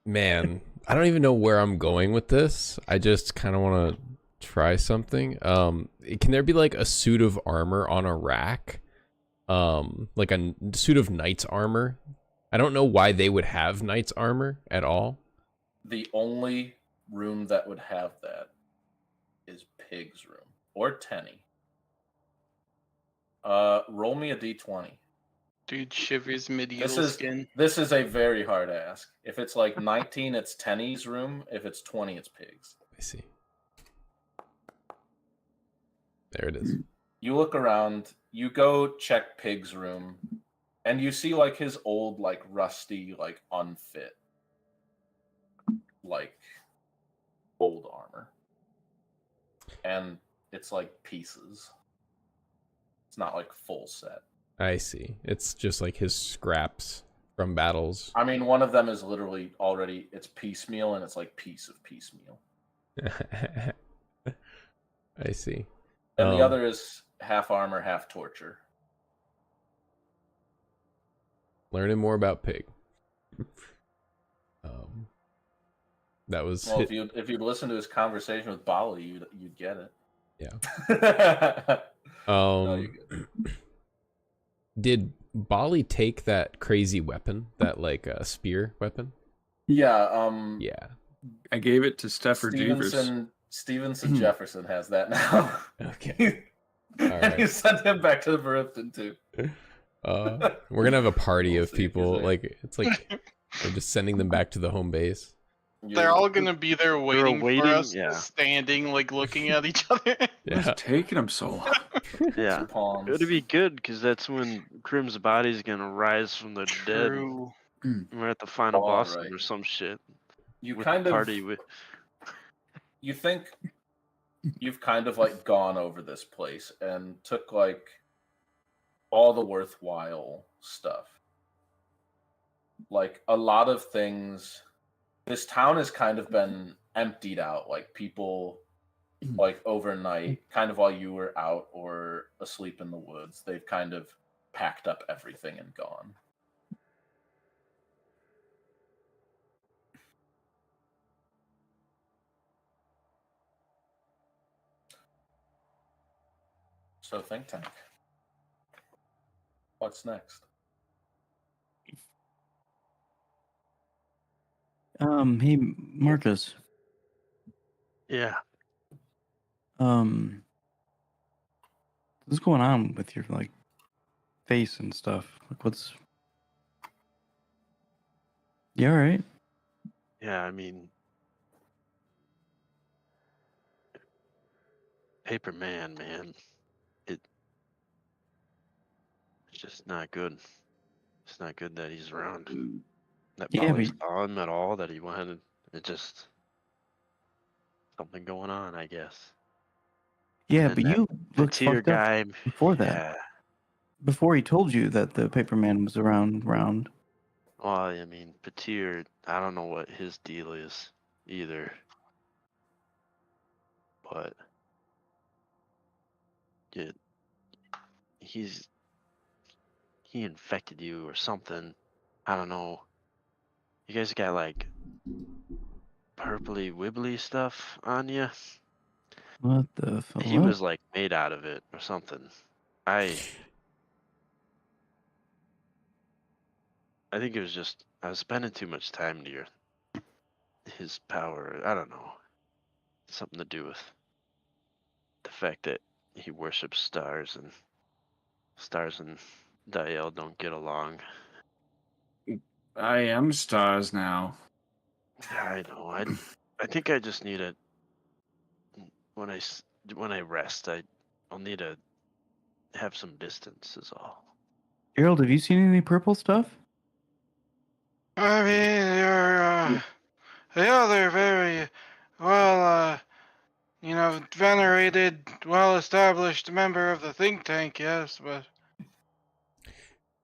Man, I don't even know where I'm going with this. I just kind of want to try something. Can there be like a suit of armor on a rack? Like a suit of knight's armor? I don't know why they would have knight's armor at all. The only room that would have that is Pig's room or Tenny. Roll me a d20. Dude, Shivers medieval skin. This is a very hard ask. If it's like 19, it's Tenny's room. If it's 20, it's Pig's. I see. There it is. You look around, you go check Pig's room, and you see like his old, like rusty, like unfit, like old armor. And it's like pieces. It's not like full set. I see. It's just like his scraps from battles. I mean, one of them is literally already, it's piecemeal, and it's like piece of piecemeal. I see. And the other is half armor, half torture. Learning more about Pig. That was well. If you'd listen to his conversation with Bali, you'd get it. Yeah. No, you're good. Did Bali take that crazy weapon, that like spear weapon? Yeah. Yeah. I gave it to Steffer Jeevers. Stevenson Jefferson has that now. Okay. And right. you sent him back to the Barifton too. We're gonna have a party We'll of see, people. he's there. Like it's like we're just sending them back to the home base. They're all gonna be there waiting for us, yeah. standing, like looking at each other. Yeah. What's taking him so long? Yeah. Two palms. It'll be good because that's when Grim's body's gonna rise from the dead. True. We're at the final All boss right. or some shit. You with kind the of party with you think you've kind of like gone over this place and took like all the worthwhile stuff. Like a lot of things this town has kind of been emptied out. Like people, like overnight, kind of while you were out or asleep in the woods, they've kind of packed up everything and gone. So think tank. What's next? Hey, Marcus. Yeah. What's going on with your like face and stuff? Like, what's? You all right? Yeah, I mean, Paper Man, man, it's just not good. It's not good that he's around. That Yeah, Polly but saw him at all. That he went. It just something going on, I guess. yeah, And but then you that looked tear fucked up guy. before that. Yeah. Before he told you that the paper man was around. Well, I mean, Patir, I don't know what his deal is either. But yeah, he infected you or something. I don't know. You guys got like purpley wibbly stuff on you. What the fuck? He was like made out of it or something. I think it was just I was spending too much time near his power. I don't know. Something to do with the fact that he worships stars and Dial don't get along. I am stars now. I know. I think I just need a when I rest. I'll need to have some distance. Is all. Gerald, have you seen any purple stuff? I mean, they're very well, venerated, well-established member of the think tank, yes, but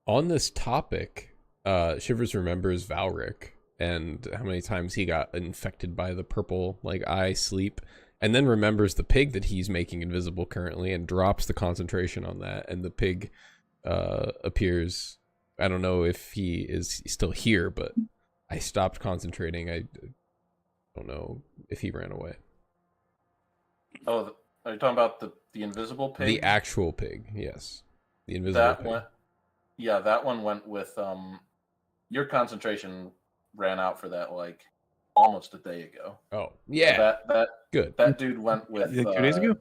On this topic, Shivers remembers Valric and how many times he got infected by the purple like eye sleep, and then remembers the pig that he's making invisible currently and drops the concentration on that, and the pig appears. I don't know if he is still here, but I stopped concentrating. I don't know if he ran away. Oh, are you talking about the invisible pig? The actual pig, yes. The invisible That pig. went. Yeah, that one went with your concentration ran out for that like almost a day ago. Oh, So yeah. that Good. that dude went with 2 days ago?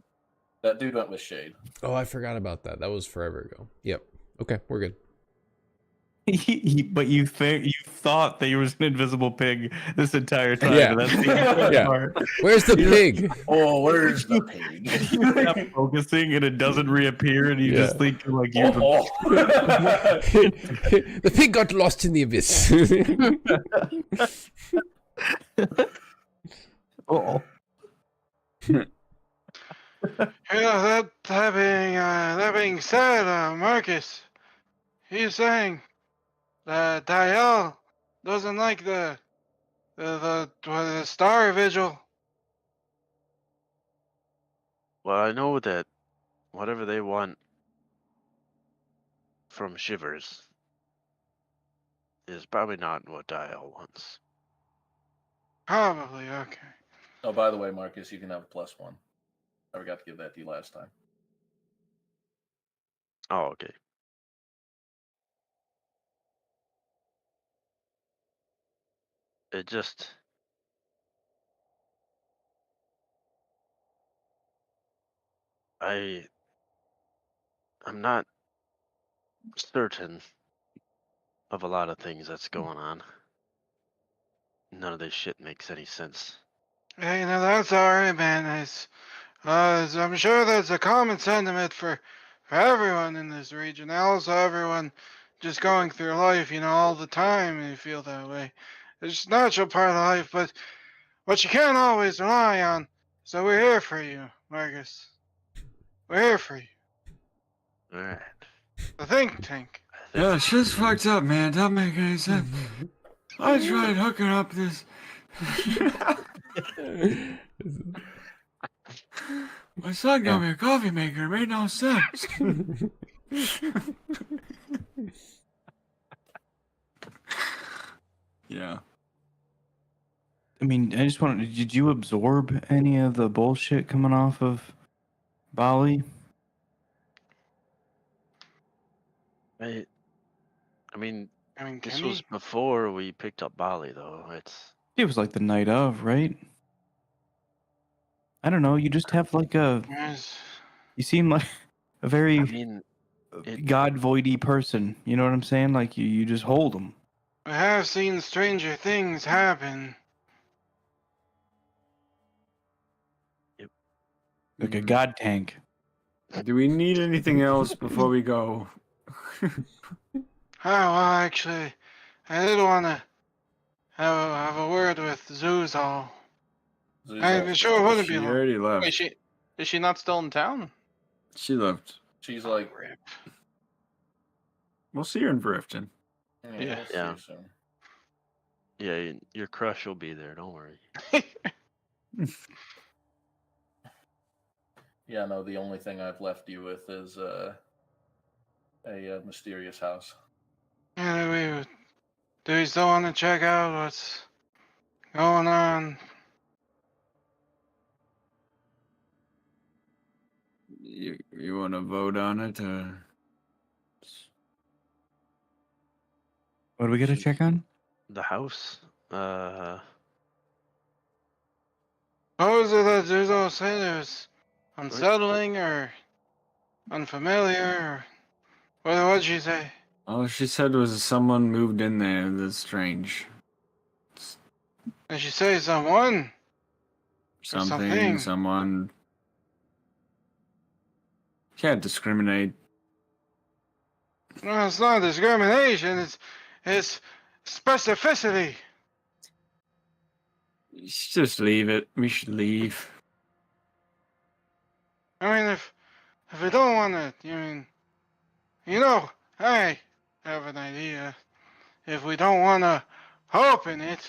That dude went with Shade. Oh, I forgot about that. That was forever ago. Yep. Okay, we're good. But you thought that he was an invisible pig this entire time. Yeah. That's the important Yeah. part. Where's the pig? Oh, where's the pig? You kept focusing and it doesn't reappear, and you Yeah. just think like you're Oh. The pig got lost in the abyss. oh. yeah. That being said, Marcus, he's saying that Dial doesn't like the star vigil. Well, I know that whatever they want from Shivers is probably not what Dial wants. Probably, okay. Oh, by the way, Marcus, you can have a +1. I forgot to give that to you last time. Oh, okay. It just I'm not certain of a lot of things that's going on. None of this shit makes any sense. Hey, that's alright, man. I'm sure that's a common sentiment for everyone in this region. Also, everyone just going through life, all the time, and you feel that way. It's just a natural part of life, but what you can't always rely on. So we're here for you, Marcus. We're here for you. Alright. The think tank. Yeah, shit's fucked up, man. Doesn't make any sense. I tried hooking up this My son got me a coffee maker. It made no sense. Yeah. I mean, I just wanted. Did you absorb any of the bullshit coming off of Bali? I mean, this can was he? before we picked up Bali, though. It was like the night of, right? I don't know. You just have like a. Yes. You seem like a very I mean, God voidy person. You know what I'm saying? Like you just hold them. I have seen stranger things happen. Like a God tank. Do we need anything else before we go? Oh, well, actually, I did want to have a word with Zuzal. I'm sure it wouldn't be She long. already Wait, left. is she not still in town? She left. She's like, Rip. We'll see her in Brifton. yeah, Yeah. we'll see Yeah. you soon. yeah, your crush will be there. Don't worry. Yeah, no, the only thing I've left you with is a mysterious house. Anyway, do you still want to check out what's going on? You want to vote on it? What do we got to check on? The house. What was it that Zuzal said? It was unsettling or unfamiliar? Or what did she say? All she said was someone moved in there that's strange. Did she say someone? something. Someone. Can't discriminate. No, it's not discrimination. It's specificity. Just leave it. We should leave. I mean, if we don't want to, I have an idea. If we don't want to open it,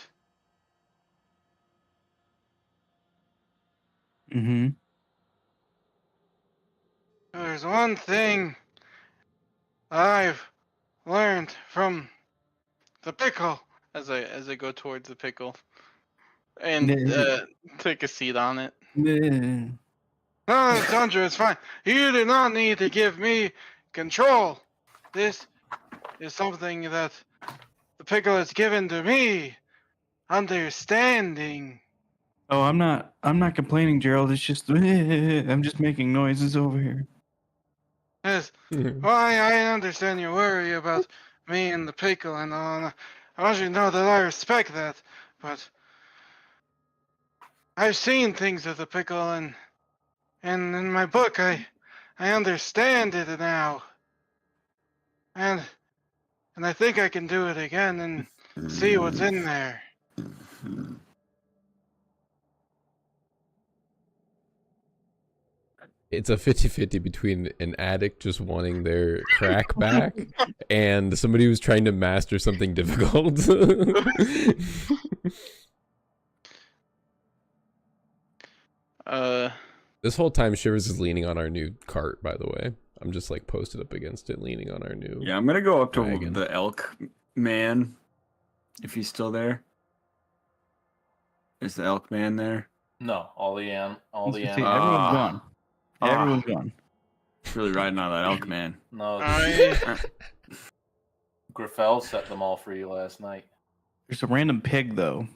Mm-hmm. there's one thing I've learned from the pickle. As I go towards the pickle and Yeah. take a seat on it. Yeah. No, Sandra, it's fine. You do not need to give me control. This is something that the pickle has given to me. Understanding. Oh, I'm not complaining, Gerald. It's just I'm just making noises over here. Yes. Well, I understand your worry about me and the pickle and all. And I want you to know that I respect that. But I've seen things with the pickle, and in my book, I understand it now. And I think I can do it again and see what's in there. It's a 50-50 between an addict just wanting their crack back and somebody who's trying to master something difficult. This whole time Shivers is leaning on our new cart, by the way. I'm just like posted up against it, leaning on our new... Yeah, I'm gonna go up to wagon. the elk man, if he's still there. Is the elk man there? No, all the See, animals. everyone's gone. Everyone's gone. It's really riding on that elk man. No, I Griffel set them all free last night. There's a random pig though.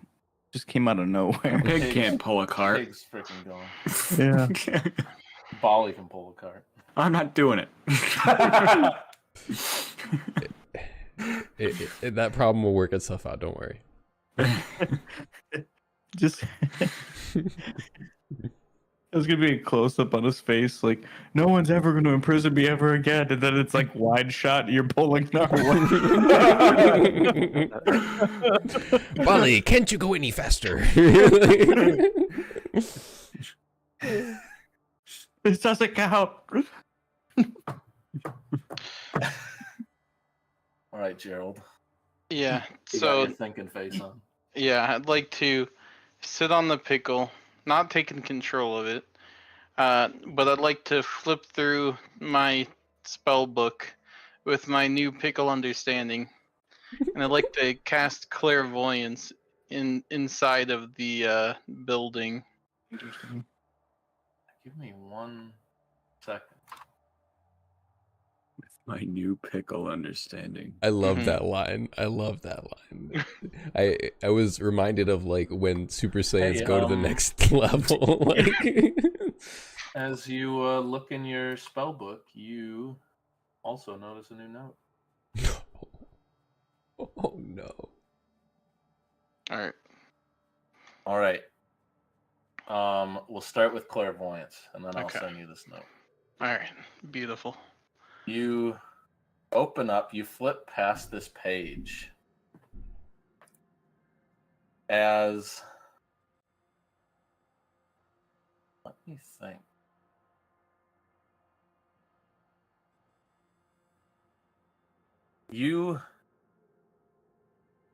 Just came out of nowhere. Pig can't pull a cart. Pig's freaking going. Yeah. Bolly can pull a cart. I'm not doing it. That problem will work itself out, don't worry. Just there's gonna be a close up on his face, like no one's ever gonna imprison me ever again, and then it's like wide shot, you're pulling Bolly, can't you go any faster? This doesn't count. All right, Gerald. Yeah. You got So your thinking face on. yeah, I'd like to sit on the pickle, not taking control of it. But I'd like to flip through my spell book with my new pickle understanding, and I'd like to cast clairvoyance inside of the building. Interesting. Give me 1 second. My new pickle understanding. I love Mhm. that line. I love that line. I was reminded of like when Super Saiyans Hey, go to the next level. Like As you look in your spell book, you also notice a new note. oh no. All right. All right. We'll start with clairvoyance, and then I'll Okay. send you this note. All right. Beautiful. You open up, you flip past this page as, let me think.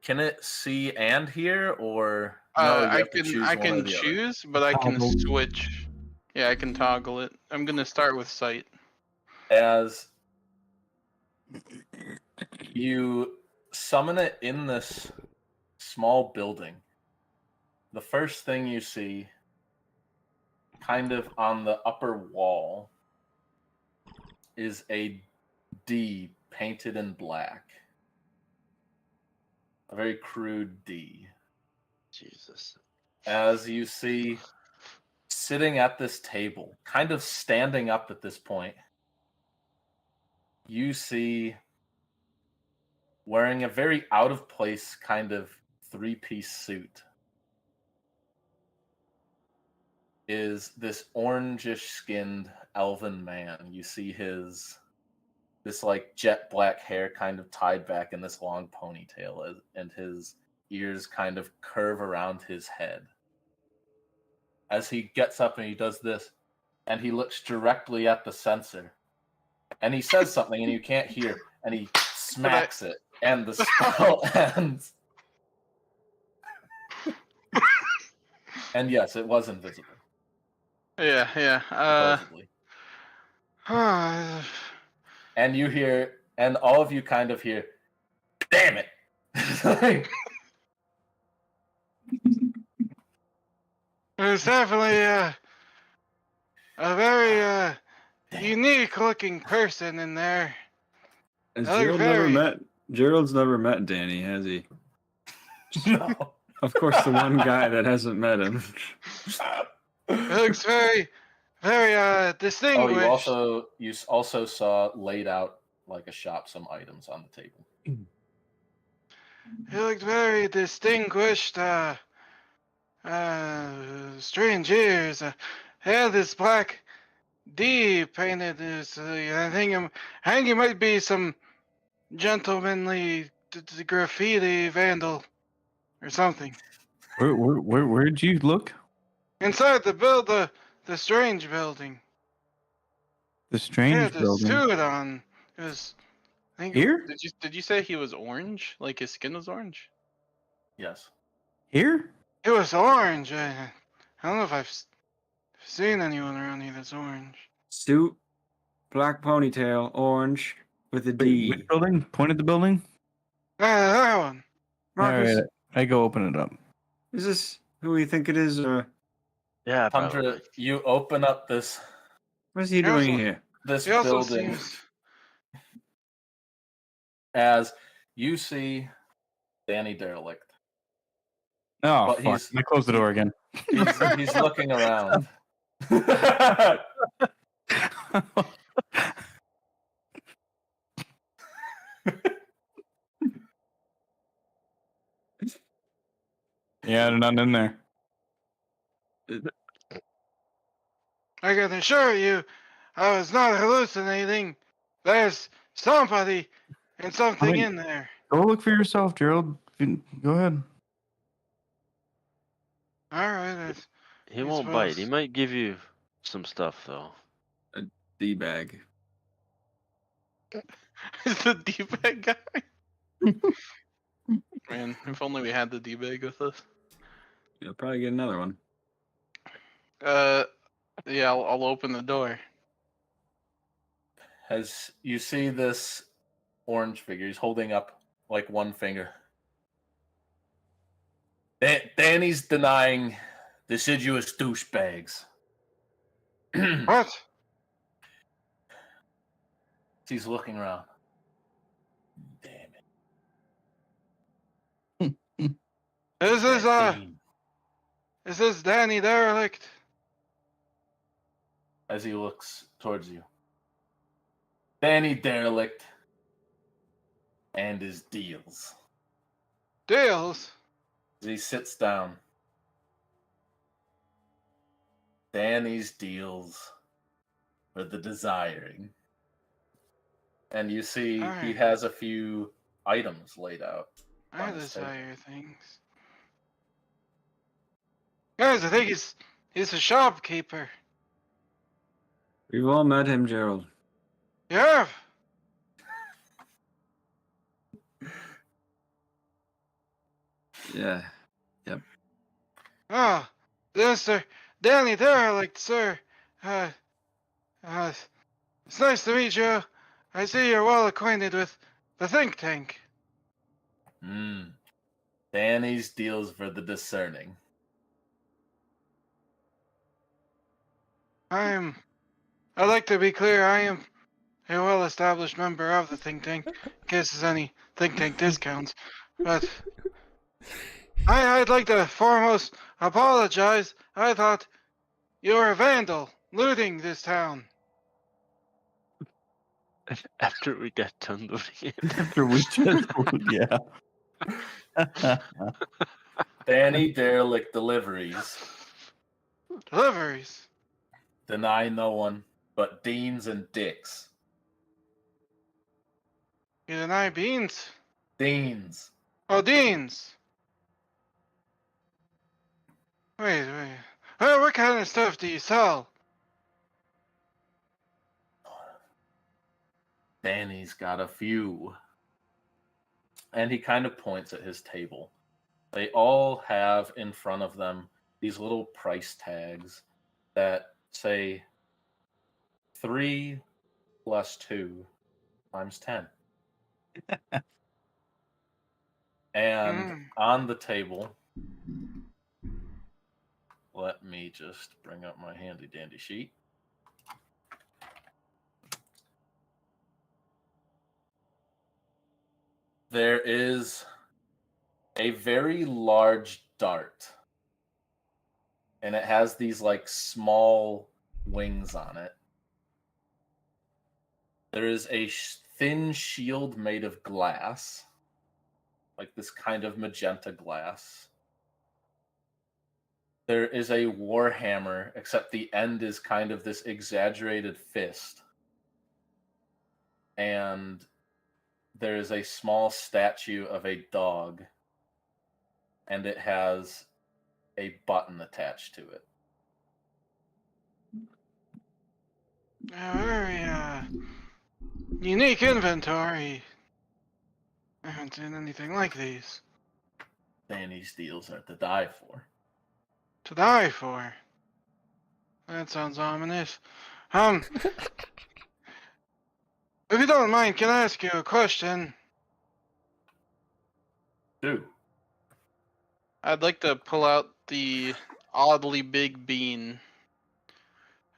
Can it see and hear, or no? You I have to can choose I one or can the other. choose, but I can Toggle. switch. Yeah, I can toggle it. I'm gonna start with sight. As you summon it in this small building, the first thing you see, kind of on the upper wall, is a D painted in black. A very crude D. Jesus. As you see, sitting at this table, kind of standing up at this point, you see, wearing a very out of place kind of 3-piece suit, is this orangish skinned elven man. You see this like jet black hair kind of tied back in this long ponytail, and his ears kind of curve around his head. As he gets up and he does this, and he looks directly at the sensor, and he says something and you can't hear, and he smacks it, and the spell ends. And yes, it was invisible, Yeah, yeah. supposedly. And you hear, and all of you kind of hear, damn it! Like, There's definitely a very unique looking person in there. Has They look Gerald's never met Danny, has he? no. Of course, the one guy that hasn't met him. It looks very, very Oh, distinguished. you also saw laid out like a shop some items on the table. He looked very distinguished. Strange ears. He had this black D painted. I think he might be some gentlemanly graffiti vandal or something. Where'd you look? Inside the strange building. The He strange had this building. suit on. It was, I think Here? Did you say he was orange? Like his skin was orange? Yes. Here? it was orange. I don't know if I've seen anyone around here that's orange. Suit, black ponytail, orange with a D. Which building? Point at the building? That one. Marcus, All right, I go open it up. is this who you think it is, or Yeah, Tundra, probably. you open up this what's he He also- doing here? He also building seems. as you see Danny Derelict. Oh, But fuck. he's- I close the door again. He's looking around. Yeah, there's nothing in there. I can assure you, I was not hallucinating. There's somebody and something mean- in there. Go look for yourself, Gerald. Go ahead. All right. He I won't bite. suppose. He might give you some stuff though. D bag. Is the D-bag guy? Man, if only we had the D-bag with us. You'll probably get another one. Yeah, I'll open the door. As you see this orange figure, he's holding up like one finger. Danny's denying deciduous douchebags. What? He's looking around. Damn it. Is this That Dean. is this Danny Derelict? As he looks towards you. Danny Derelict and his deals. Deals? As he sits down. Danny's deals for the desiring. And you see he Alright. has a few items laid out. I on his table. desire things. Guys, I think he's a shopkeeper. We've all met him, Gerald. You have? Yeah. Ah, Mr. Danny Derelict, sir. It's nice to meet you. I see you're well acquainted with the think tank. Danny's deals for the discerning. I'd like to be clear, I am a well-established member of the think tank, in case there's any think tank discounts. But I'd like to foremost apologize. I thought you were a vandal, looting this town. After we got done looting it. After we just, yeah. Danny Derelict deliveries. Deliveries. Deny no one but Deans and Dicks. You deny beans? Deans. Oh, Deans. Wait. What kind of stuff do you sell? Danny's got a few. And he kind of points at his table. They all have in front of them these little price tags that say 3 plus 2 times 10. And on the table, let me just bring up my handy dandy sheet. There is a very large dart, and it has these like small wings on it. There is a thin shield made of glass, like this kind of magenta glass. There is a warhammer, except the end is kind of this exaggerated fist. And there is a small statue of a dog, and it has a button attached to it. Very unique inventory. I haven't seen anything like these. Danny's deals are to die for. To die for. That sounds ominous. If you don't mind, can I ask you a question? Do. I'd like to pull out the oddly big bean.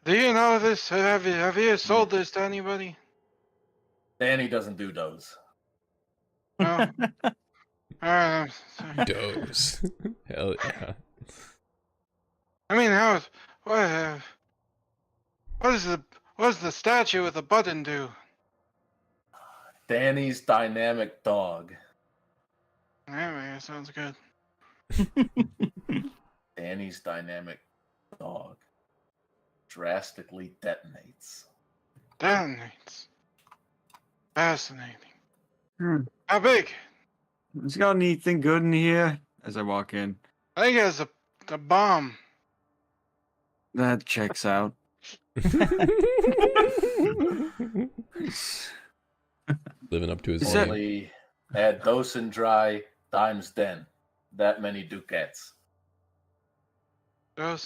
Do you know this? Have you sold this to anybody? Danny doesn't do those. No. All right. I'm sorry. Doze. Hell yeah. I mean, what does the statue with the button do? Danny's dynamic dog. Anyway, that sounds good. Danny's dynamic dog drastically detonates. Detonates. Fascinating. Hmm. How big? Has got anything good in here? As I walk in. I think it's a bomb. That checks out. Living up to his Is that- name. Only add dose and dry times 10. That many ducats. I'm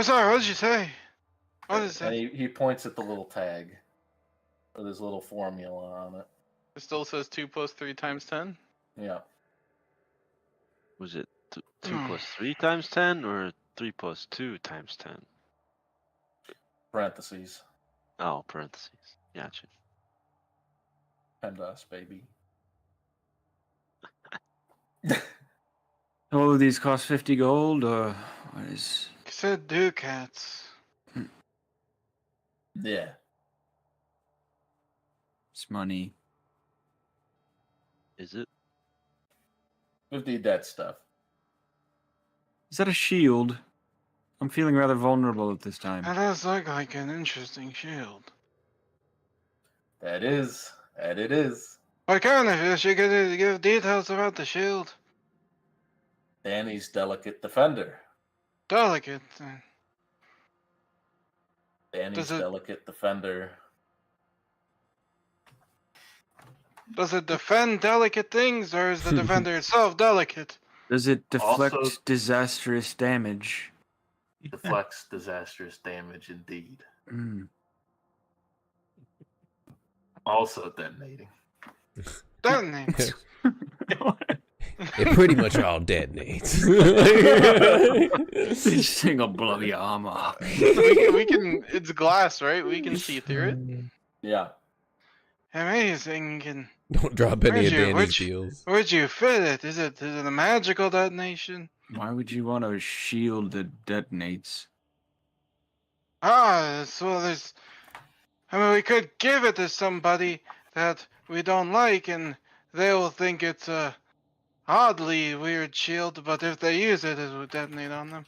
sorry, what did you say? What is And it? he points at the little tag with his little formula on it. It still says 2 plus 3 times 10. Yeah. Was it 2 Hmm. plus 3 times 10 or 3 plus 2 times 10? Parentheses. Oh, parentheses. Gotcha. PEMDAS, baby. All of these cost 50 gold, or what is? You said ducats. Yeah. It's money. Is it? 50 dead stuff. Is that a shield? I'm feeling rather vulnerable at this time. That does look like an interesting shield. That is. That it is. What kind of fish? You could give details about the shield. Danny's delicate defender. Delicate. Danny's Does it- delicate defender. Does it defend delicate things, or is the defender itself delicate? Does it deflect Also- disastrous damage? Deflects disastrous damage indeed. Mm. Also detonating. Detonates. It pretty much all detonates. This thing will blow your arm off. we can. It's glass, right? We can see through it. Yeah. Amazing. And Don't drop any of Where'd you- Danny's where'd deals. where'd you fit it? Is it a magical detonation? Why would you want a shield that detonates? So there's. I mean, we could give it to somebody that we don't like, and they will think it's a oddly weird shield. But if they use it, it will detonate on them.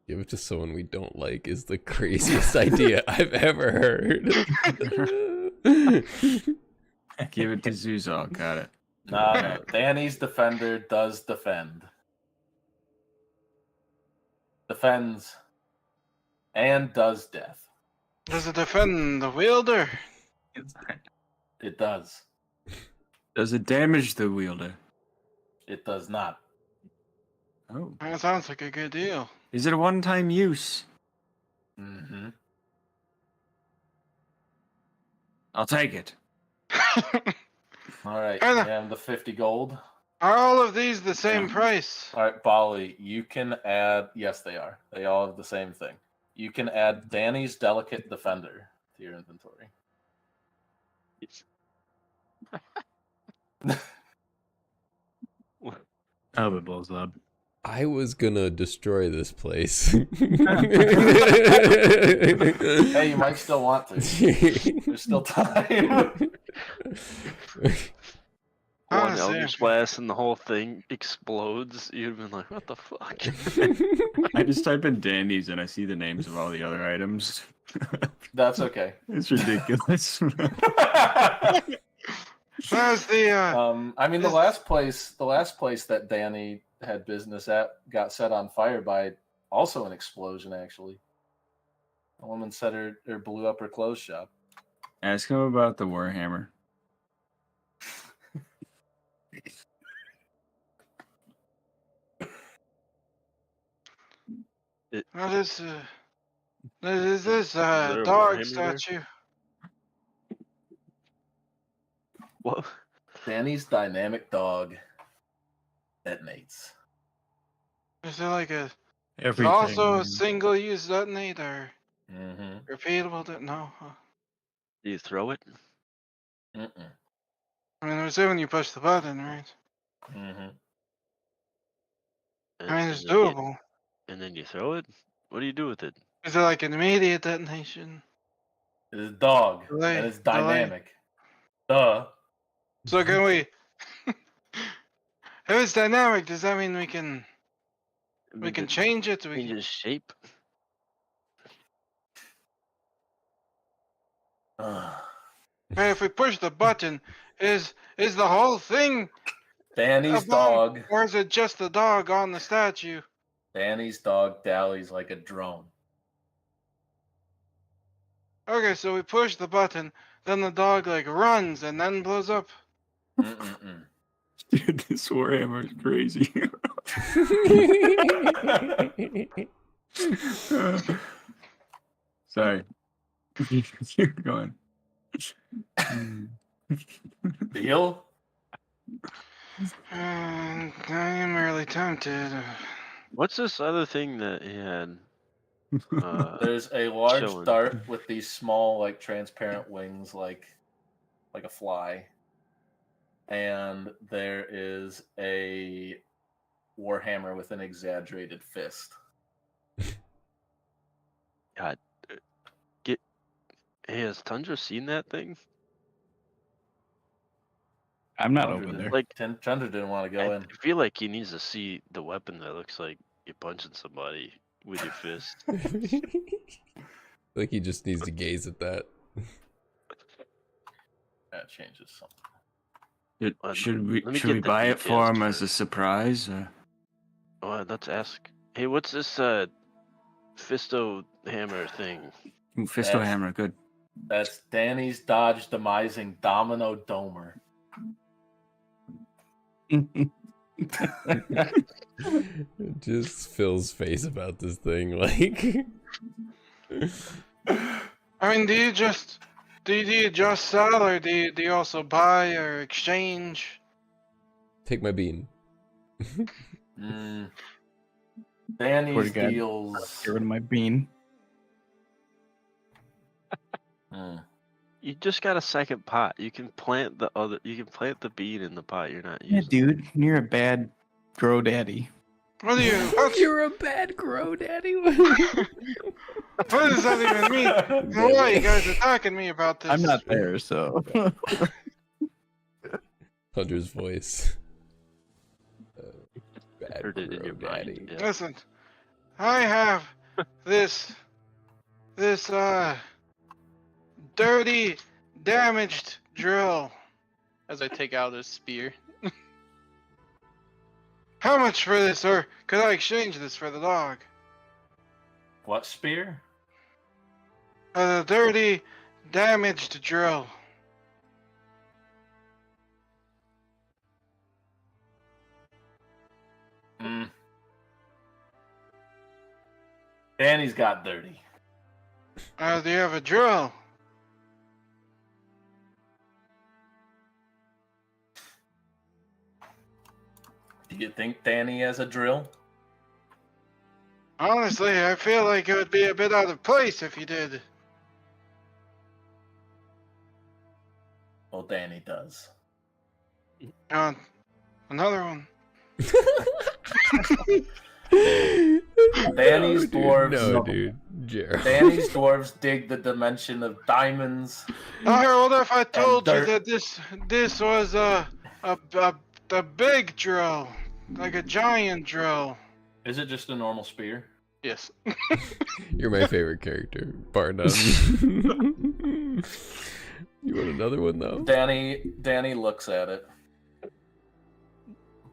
Give it to someone we don't like is the craziest idea I've ever heard. Give it to Zuzal. Got it. No. Danny's defender does defend. Defends and does death. Does it defend the wielder? It does. Does it damage the wielder? It does not. Oh. That sounds like a good deal. Is it a one-time use? Mm-hmm. I'll take it. All right. Kinda. You have the 50 gold. Are all of these the same price? All right, Bali, you can add. Yes, they are. They all have the same thing. You can add Danny's delicate defender to your inventory. I hope it blows up. I was gonna destroy this place. Hey, you might still want to. There's still time. Ah, One Eldritch same. Blast and the whole thing explodes. You'd been like, what the fuck? I just type in Danny's and I see the names of all the other items. That's okay. It's ridiculous. How's the I mean, the last place that Danny had business at got set on fire by also an explosion. Actually, a woman set her blew up her clothes shop. Ask him about the Warhammer. what is this there a dog Warhammer there? statue? What? Danny's dynamic dog detonates. Is it like a Everything. also a single use detonator? Mm-hmm. Repeatable no. Do you throw it? Mm-mm. I mean, it's when you push the button, right? Mm-hmm. I mean, it's and then you- doable. and then you throw it? What do you do with it? Is it like an immediate detonation? It is a dog Delay, and it's delay. dynamic. Duh. So can we? If it's dynamic, does that mean we can change it? We change can, its shape. Ugh. Hey, if we push the button, is the whole thing Danny's a bomb, dog. or is it just the dog on the statue? Danny's dog dallies like a drone. Okay, so we push the button, then the dog like runs and then blows up. Mm-mm-mm. Dude, this Warhammer is crazy. Sorry. Keep going. Deal? I am really tempted. What's this other thing that he had? There's a large chilling. dart with these small, like transparent wings, like a fly, and there is a warhammer with an exaggerated fist. God, hey, has Tundra seen that thing? I'm not Tundra over didn't- there. Like, Tundra didn't want to go I in. feel like he needs to see the weapon that looks like you're punching somebody with your fist. Like he just needs to gaze at that. That changes something. Should we let me get the buy it for details him as a first. surprise? Or? Oh, let's ask. Hey, what's this Fisto hammer thing? Fisto That's- hammer, good. That's Danny's dodge demising domino domer. Just Phil's face about this thing, like. I mean, do you just sell, or do you also buy or exchange? Take my bean. Danny's Swear to God. deals. Get rid of my bean. You just got a second pot. You can plant the other. You can plant the bean in the pot you're not Yeah, using. dude, you're a bad grow daddy. What do you? What, You're a bad grow daddy. what does that even mean? And why are you guys attacking me about this? I'm not there, so. Hunter's voice. Bad Heard it in grow your mind, daddy. yeah. Listen, I have this dirty, damaged drill. As I take out his spear. How much for this, or could I exchange this for the dog? What spear? The dirty, damaged drill. Danny's got dirty. Do you have a drill? Do you think Danny has a drill? Honestly, I feel like it would be a bit out of place if you did. Well, Danny does. Another one. Danny's dwarves. No, dude. Gerald. Danny's dwarves dig the dimension of diamonds. Oh, what if I told you dirt. that this was a big drill, like a giant drill? Is it just a normal spear? Yes. You're my favorite character, bar none. You want another one though? Danny looks at it.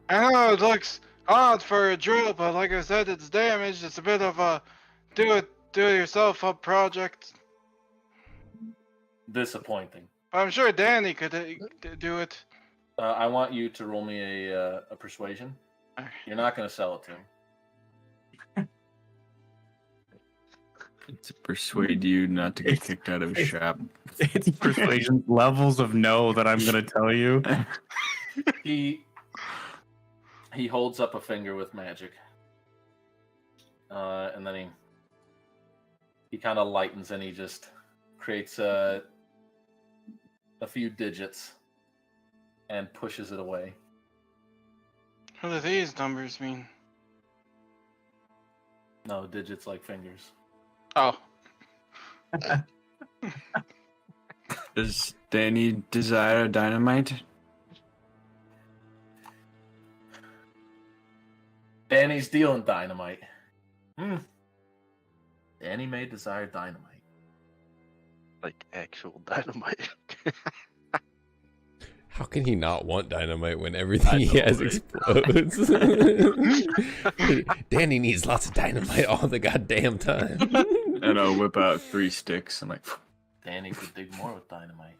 I know it looks odd for a drill, but like I said, it's damaged. It's a bit of a do-it-yourself up project. Disappointing. I'm sure Danny could do it. I want you to roll me a persuasion. You're not going to sell it to him. To persuade you not to get kicked out of his shop. It's persuasion levels of no that I'm gonna tell you. He holds up a finger with magic, and then he kind of lightens and he just creates a few digits and pushes it away. What do these numbers mean? No, digits like fingers. Oh. Does Danny desire dynamite? Danny's dealing dynamite. Danny may desire dynamite. Like actual dynamite. How can he not want dynamite when everything he know, has right? explodes? Danny needs lots of dynamite all the goddamn time. And I'll whip out 3 sticks. I'm like, Danny could dig more with dynamite.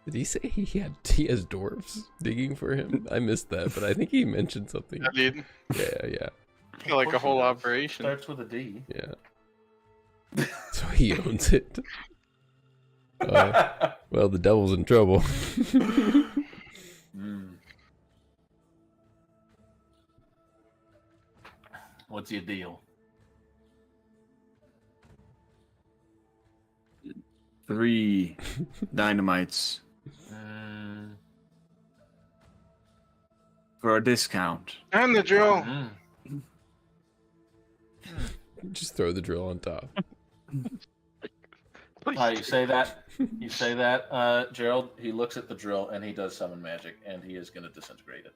Did he say he has dwarves digging for him? I missed that, but I think he mentioned something. I did. Yeah. I feel like a Of course whole it does. operation. Starts with a D. Yeah. So he owns it. Well, the devil's in trouble. Mm. What's your deal? 3 dynamites Mm. for a discount. And the drill. Mm. Just throw the drill on top. You say that. You say that, Gerald. He looks at the drill and he does summon magic, and he is going to disintegrate it.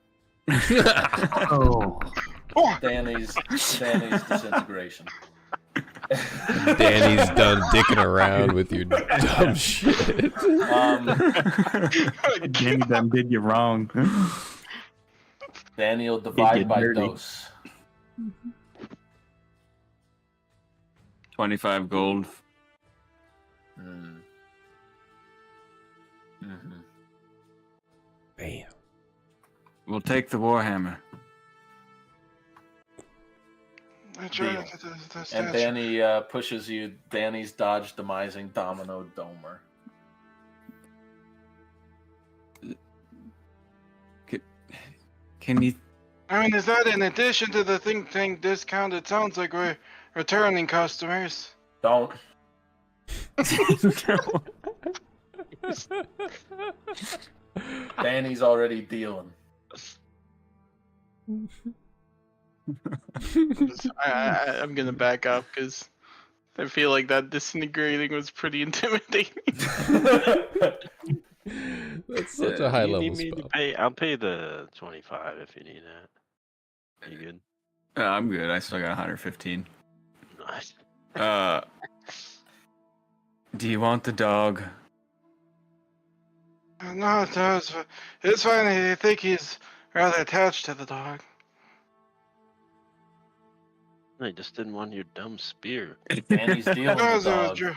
Oh. Danny's disintegration. Danny's done dicking around with your dumb shit. Danny done did you wrong. Danny will divide get by dirty. dose. 25 gold. Mm. Mm-hmm. Bam. We'll take the warhammer. I try Deal. to get the And statue. Danny pushes you. Danny's dodge demising domino domer. Can you? I mean, is that in addition to the think tank discount? It sounds like we're returning customers. Don't. Danny's already dealing. I'm gonna back up because I feel like that disintegrating was pretty intimidating. That's such a high You level need me to spell. pay? I'll pay the 25 if you need that. You good? I'm good. I still got 115. Nice. Do you want the dog? No, it's fine. I think he's rather attached to the dog. I just didn't want your dumb spear. Danny's dealing Because the it was dog.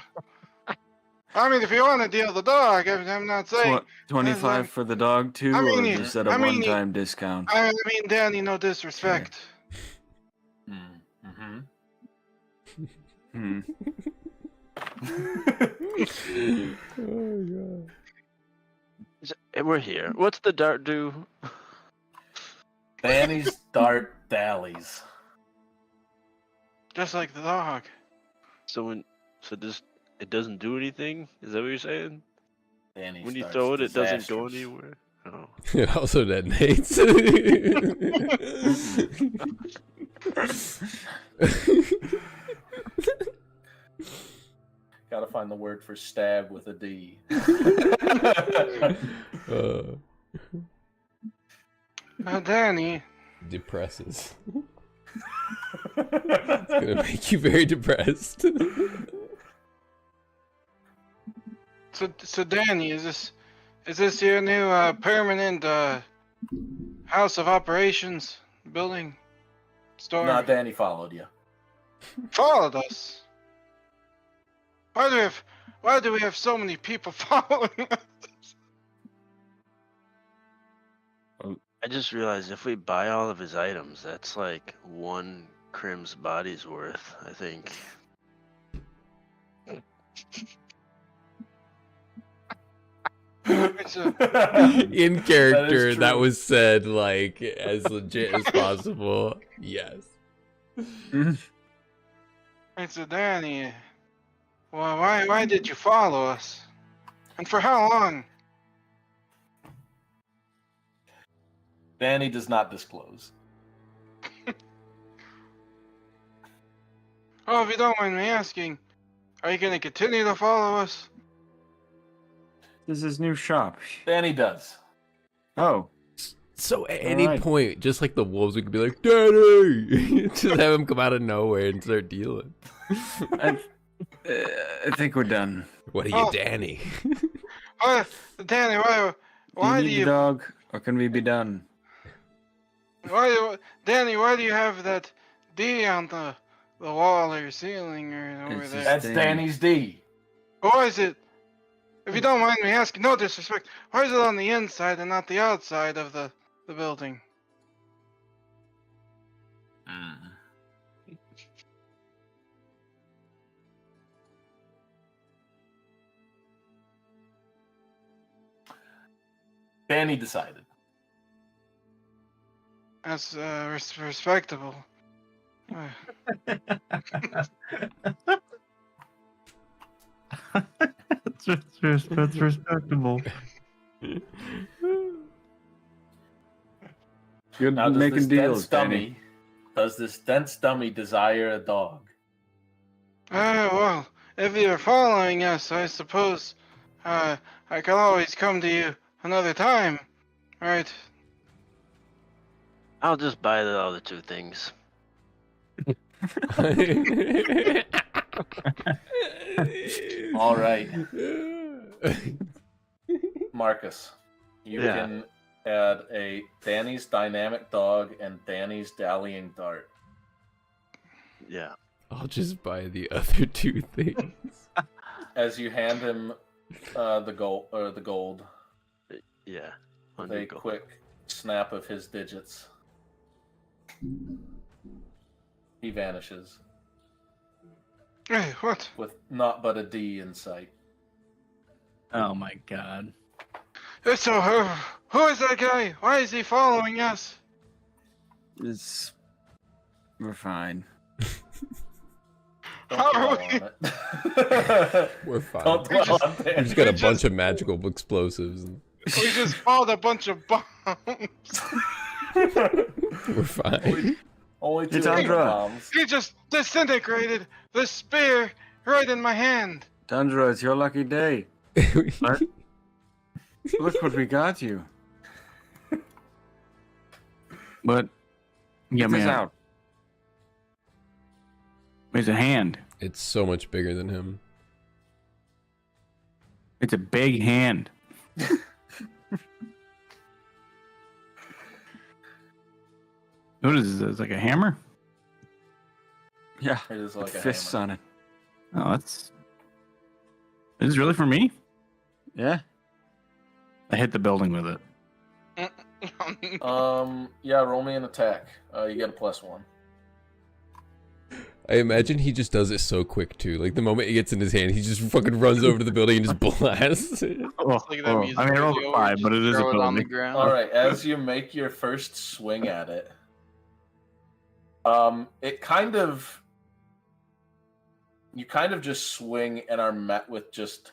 I mean, if you want to deal the dog, I'm not saying. What? 25 for the dog too, I mean, or just at a I mean, one-time discount? I mean, Danny, no disrespect. Mm-hmm. Hmm. Oh god. We're here. What's the dart do? Danny's dart dallies. Just like the dog. So this it doesn't do anything? Is that what you're saying? Danny When you starts throw it, it doesn't go disasters. anywhere. Oh. It also detonates. Gotta find the word for stab with a D. Danny, Depresses. It's gonna make you very depressed. so Danny, is this your new permanent house of operations building store? Nah, Danny followed you. Followed us. Why do we have so many people following us? I just realized if we buy all of his items, that's like one Crim's body's worth, I think. It's a- In character, true. that was said like as legit as possible. Yes. It's a Danny. Well, why did you follow us? And for how long? Danny does not disclose. Oh, if you don't mind me asking, are you going to continue to follow us? This is his new shop. Danny does. Oh, So at any Alright. point, just like the wolves, we could be like, Daddy! Just have him come out of nowhere and start dealing. I think we're done. What are you, Oh. Danny? Danny, why Do do you need you, the dog, or can we be done? Danny, why do you have that D on the wall or ceiling or over It's there? just- That's Danny. Danny's D. Why is it? If you don't mind me asking, no disrespect, why is it on the inside and not the outside of the building? Danny decided. That's respectable. That's respectable. You're Now, making deals, Danny. Does this dense dummy desire a dog? Well, if you're following us, I suppose I can always come to you another time, right? I'll just buy the other two things. All right, Marcus, you Yeah. can add a Danny's dynamic dog and Danny's dallying dart. Yeah. I'll just buy the other two things. As you hand him the gold, Yeah. with a Gold. quick snap of his digits, he vanishes Hey, what? with not but a D in sight. Oh my god. So, who is that guy? Why is he following us? We're fine. Don't How are dwell we- on it. We're fine. Don't dwell on We Danny. just got a We bunch just- of magical explosives. We just found a bunch of bombs. We're fine. Only two It's other Andra. bombs. He just disintegrated the spear right in my hand. Tundra, it's your lucky day. What? Look what we got you. But Get get me this out. out. It's a hand. It's so much bigger than him. It's a big hand. What is this? It's like a hammer? Yeah. It is With like a fists hammer. on it. Oh, that's. This is really for me? Yeah. I hit the building with it. Yeah, roll me an attack. You get a +1. I imagine he just does it so quick too. Like the moment it gets in his hand, he just fucking runs over to the building and just blasts it. Oh, Look at that music I mean, I rolled video a where 5, you but it just is a throw it on the building. ground. All right, as you make your first swing at it, it kind of, you kind of just swing and are met with just,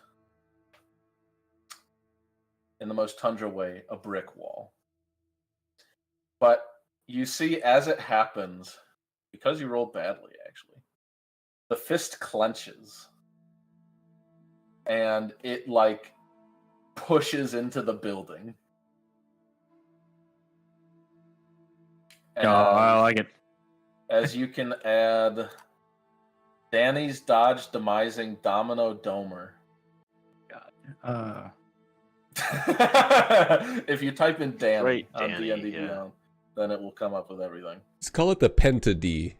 in the most Tundra way, a brick wall. But you see, as it happens, because you rolled badly, actually, the fist clenches, and it like pushes into the building. Oh, I like it. As you can add Danny's dodge demising domino domer. If you type in Danny Right, on Danny, D&D yeah. Beyond, then it will come up with everything. Let's call it the Penta D.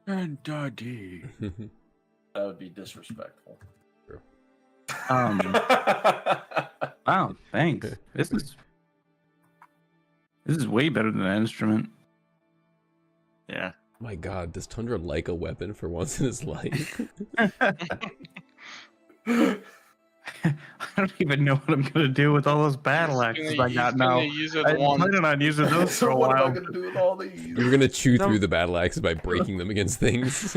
And Daddy. That would be disrespectful. Wow, thanks. This is way better than an instrument. Yeah. My god, does Tundra like a weapon for once in his life? I don't even know what I'm gonna do with all those battle axes I got now. Use it I'm once. planning on using those for a What am I while. going to do with all these? You're gonna chew No. through the battle axes by breaking them against things.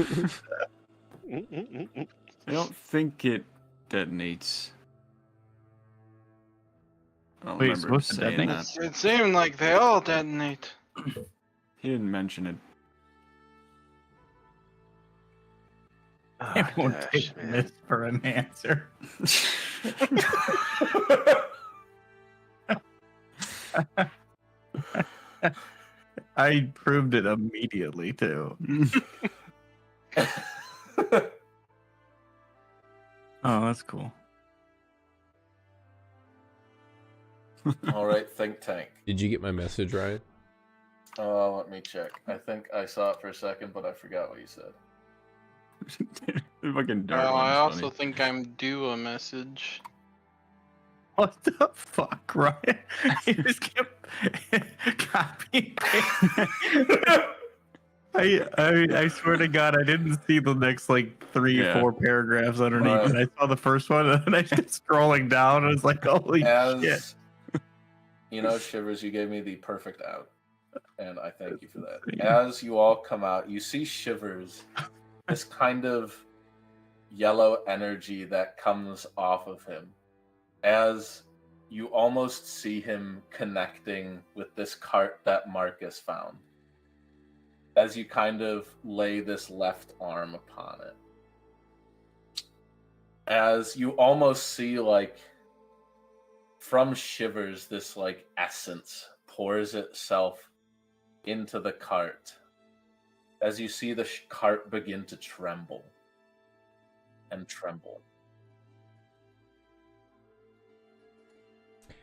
I don't think it detonates. I don't Wait, it's remember supposed to saying detonate? that. It seemed like they all detonate. He didn't mention it. Oh, I won't gosh, take man. this for an answer. I proved it immediately too. Oh, that's cool. All right, think tank. Did you get my message, Ryan? Let me check. I think I saw it for a second, but I forgot what you said. Fucking dirt I one's also funny. think I'm due a message. What the fuck, Ryan? You just kept copying. I swear to God, I didn't see the next like 4 paragraphs underneath. Right. And I saw the first one, and then I just scrolling down. And I was like, holy shit! As you know, Shivers, you gave me the perfect out, and I thank you for that. As you all come out, you see Shivers, this kind of yellow energy that comes off of him, as you almost see him connecting with this cart that Marcus found. As you kind of lay this left arm upon it. As you almost see, like, from Shivers, this, like, essence pours itself into the cart. As you see the cart begin to tremble. And tremble.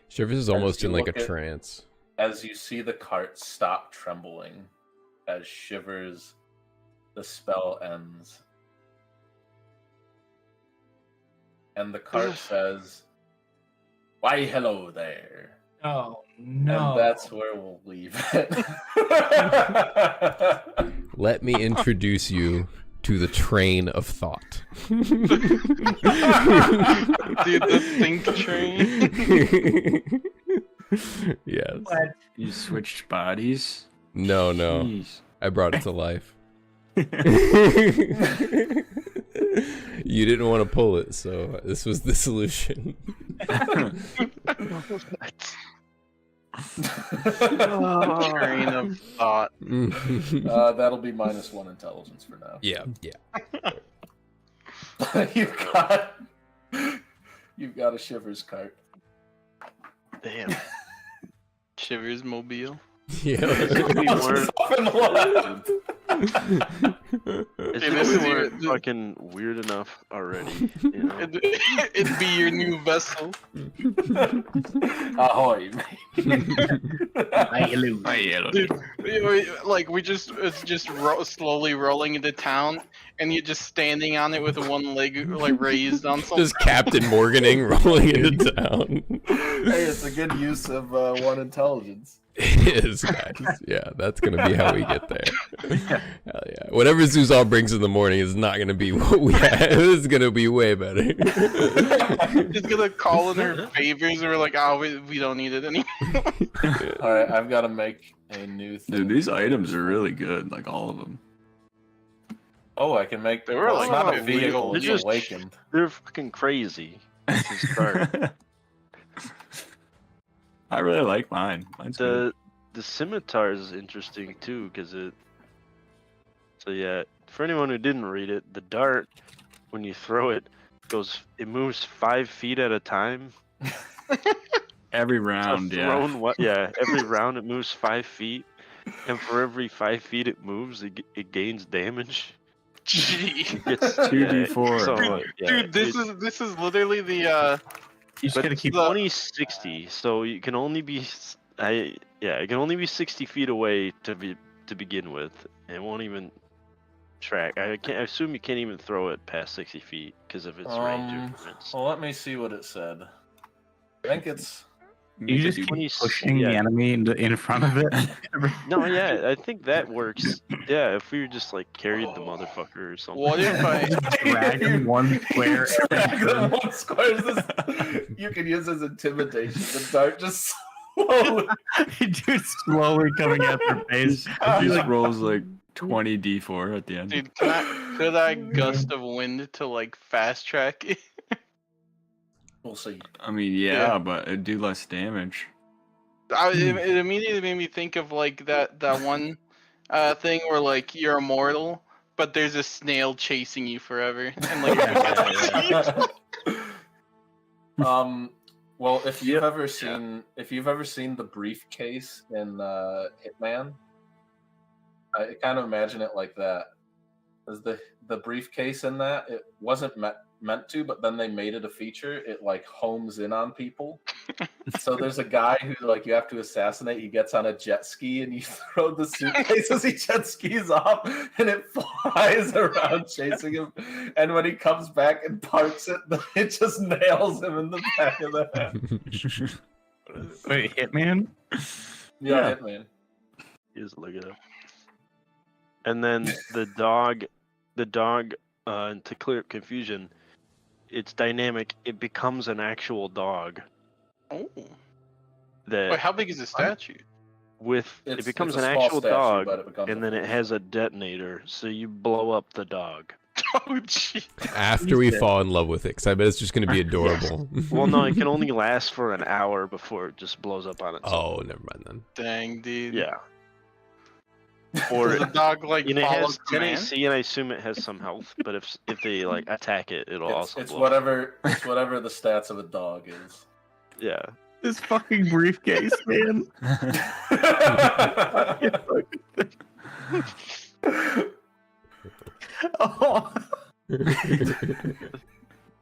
Shivers is As almost you in like a look at- trance. As you see the cart stop trembling. As Shivers, the spell ends. And the cart says, "Why, hello there." Oh no! And that's where we'll leave it. Let me introduce you to the train of thought. Dude, the think train. Yes. You switched bodies? No. Jeez. I brought it to life. You didn't want to pull it, so this was the solution. Train of thought. That'll be -1 intelligence for now. Yeah. You've got a Shivers cart. Damn. Shivers mobile. Yeah. It's Hey, this is your- weren't fucking weird enough already. You know? It'd be your new vessel. Ahoy, Dude, like it's just slowly rolling into town, and you're just standing on it with one leg like raised on something. Just Captain Morganing rolling into town. Hey, it's a good use of 1 intelligence. It is, guys. Yeah, that's gonna be how we get there. Hell yeah. Whatever Zuzal brings in the morning is not gonna be what we have. This is gonna be way better. Just gonna call in her favors, and we're like, oh, we don't need it anymore. Alright, I've got to make a new thing. Dude, these items are really good, like all of them. Oh, I can make. They were well, like it's not a illegal. vehicle. They're It's just- awakened. They're fucking crazy. This card. I really like mine. Mine's good. The scimitar is interesting too, because it. So yeah, for anyone who didn't read it, the dart, when you throw it, it moves 5 feet at a time. Every So round, yeah. every round it moves 5 feet, and for every 5 feet it moves, it gains damage. Gee. It gets 2d4. So, Dude, this is literally the You just But gotta keep. the- 2060, so you can only be it can only be 60 feet away to begin with. It won't even track. I assume you can't even throw it past 60 feet because of its range increments. Well, let me see what it said. I think it's. You just keep pushing the enemy in front of it. No, yeah, I think that works. Yeah, if we just like carried the motherfucker or something. what if I Drag him one square. Drag them 1 square. You can use as intimidation. The dart just slowly. Dude, slowly coming at their face. He just rolls like 20 d4 at the end. Dude, could I gust of wind to like fast track it? We'll see. I mean, Yeah. but it'd do less damage. It immediately made me think of like that one thing where like you're immortal, but there's a snail chasing you forever, and like Well, if you've ever seen the briefcase in Hitman, I kind of imagine it like that. As the the briefcase in that, it wasn't meant to, but then they made it a feature. It like homes in on people. So there's a guy who like you have to assassinate. He gets on a jet ski and you throw the suitcase as he jet skis off, and it flies around chasing him. And when he comes back and parks it, it just nails him in the back of the head. Wait, Hitman? Yeah, Hitman. Is look it up. And then the dog, to clear up confusion, it's dynamic. It becomes an actual dog. Oh. That Wait, how big is the statue? it becomes it's an a small actual statue, dog, but it becomes and then it has a detonator, so you blow up the dog. Oh, gee. After we fall in love with it, because I bet it's just going to be adorable. Well, no, it can only last for an hour before it just blows up on its own. Oh, never mind then. Dang, dude. Yeah. Does the dog like And it follow has 10 command? AC, and I assume it has some health. But if they like attack it, it'll also. It's blow up. whatever the stats of a dog is. Yeah. This fucking briefcase, man. Oh. But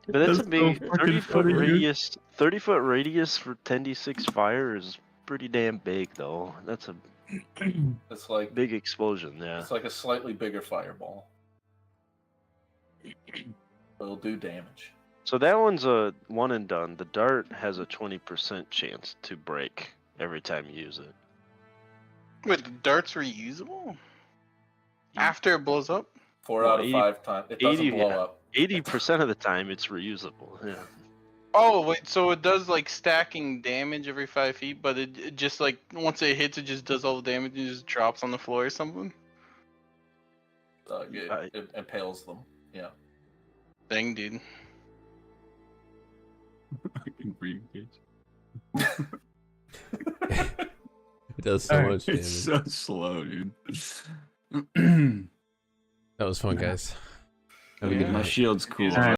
that's a That's big so fucking 30-foot funny, dude. radius. 30-foot radius for 10d6 fire is pretty damn big, though. That's a It's like big explosion. Yeah. it's like a slightly bigger fireball. It'll do damage. So that one's a one and done. The dart has a 20% chance to break every time you use it. Wait, the dart's reusable? After it blows up? 4 Well, out of 80 5 times. It doesn't 80 blow up. 80% of the time, it's reusable. Yeah. Oh, wait, so it does like stacking damage every 5 feet, but it just like, once it hits, it just does all the damage and just drops on the floor or something? It impales them. Yeah. Dang, dude. Fucking briefcase. It does so much damage. It's so slow, dude. That was fun, guys. Have a good My night. shield's cool. All right.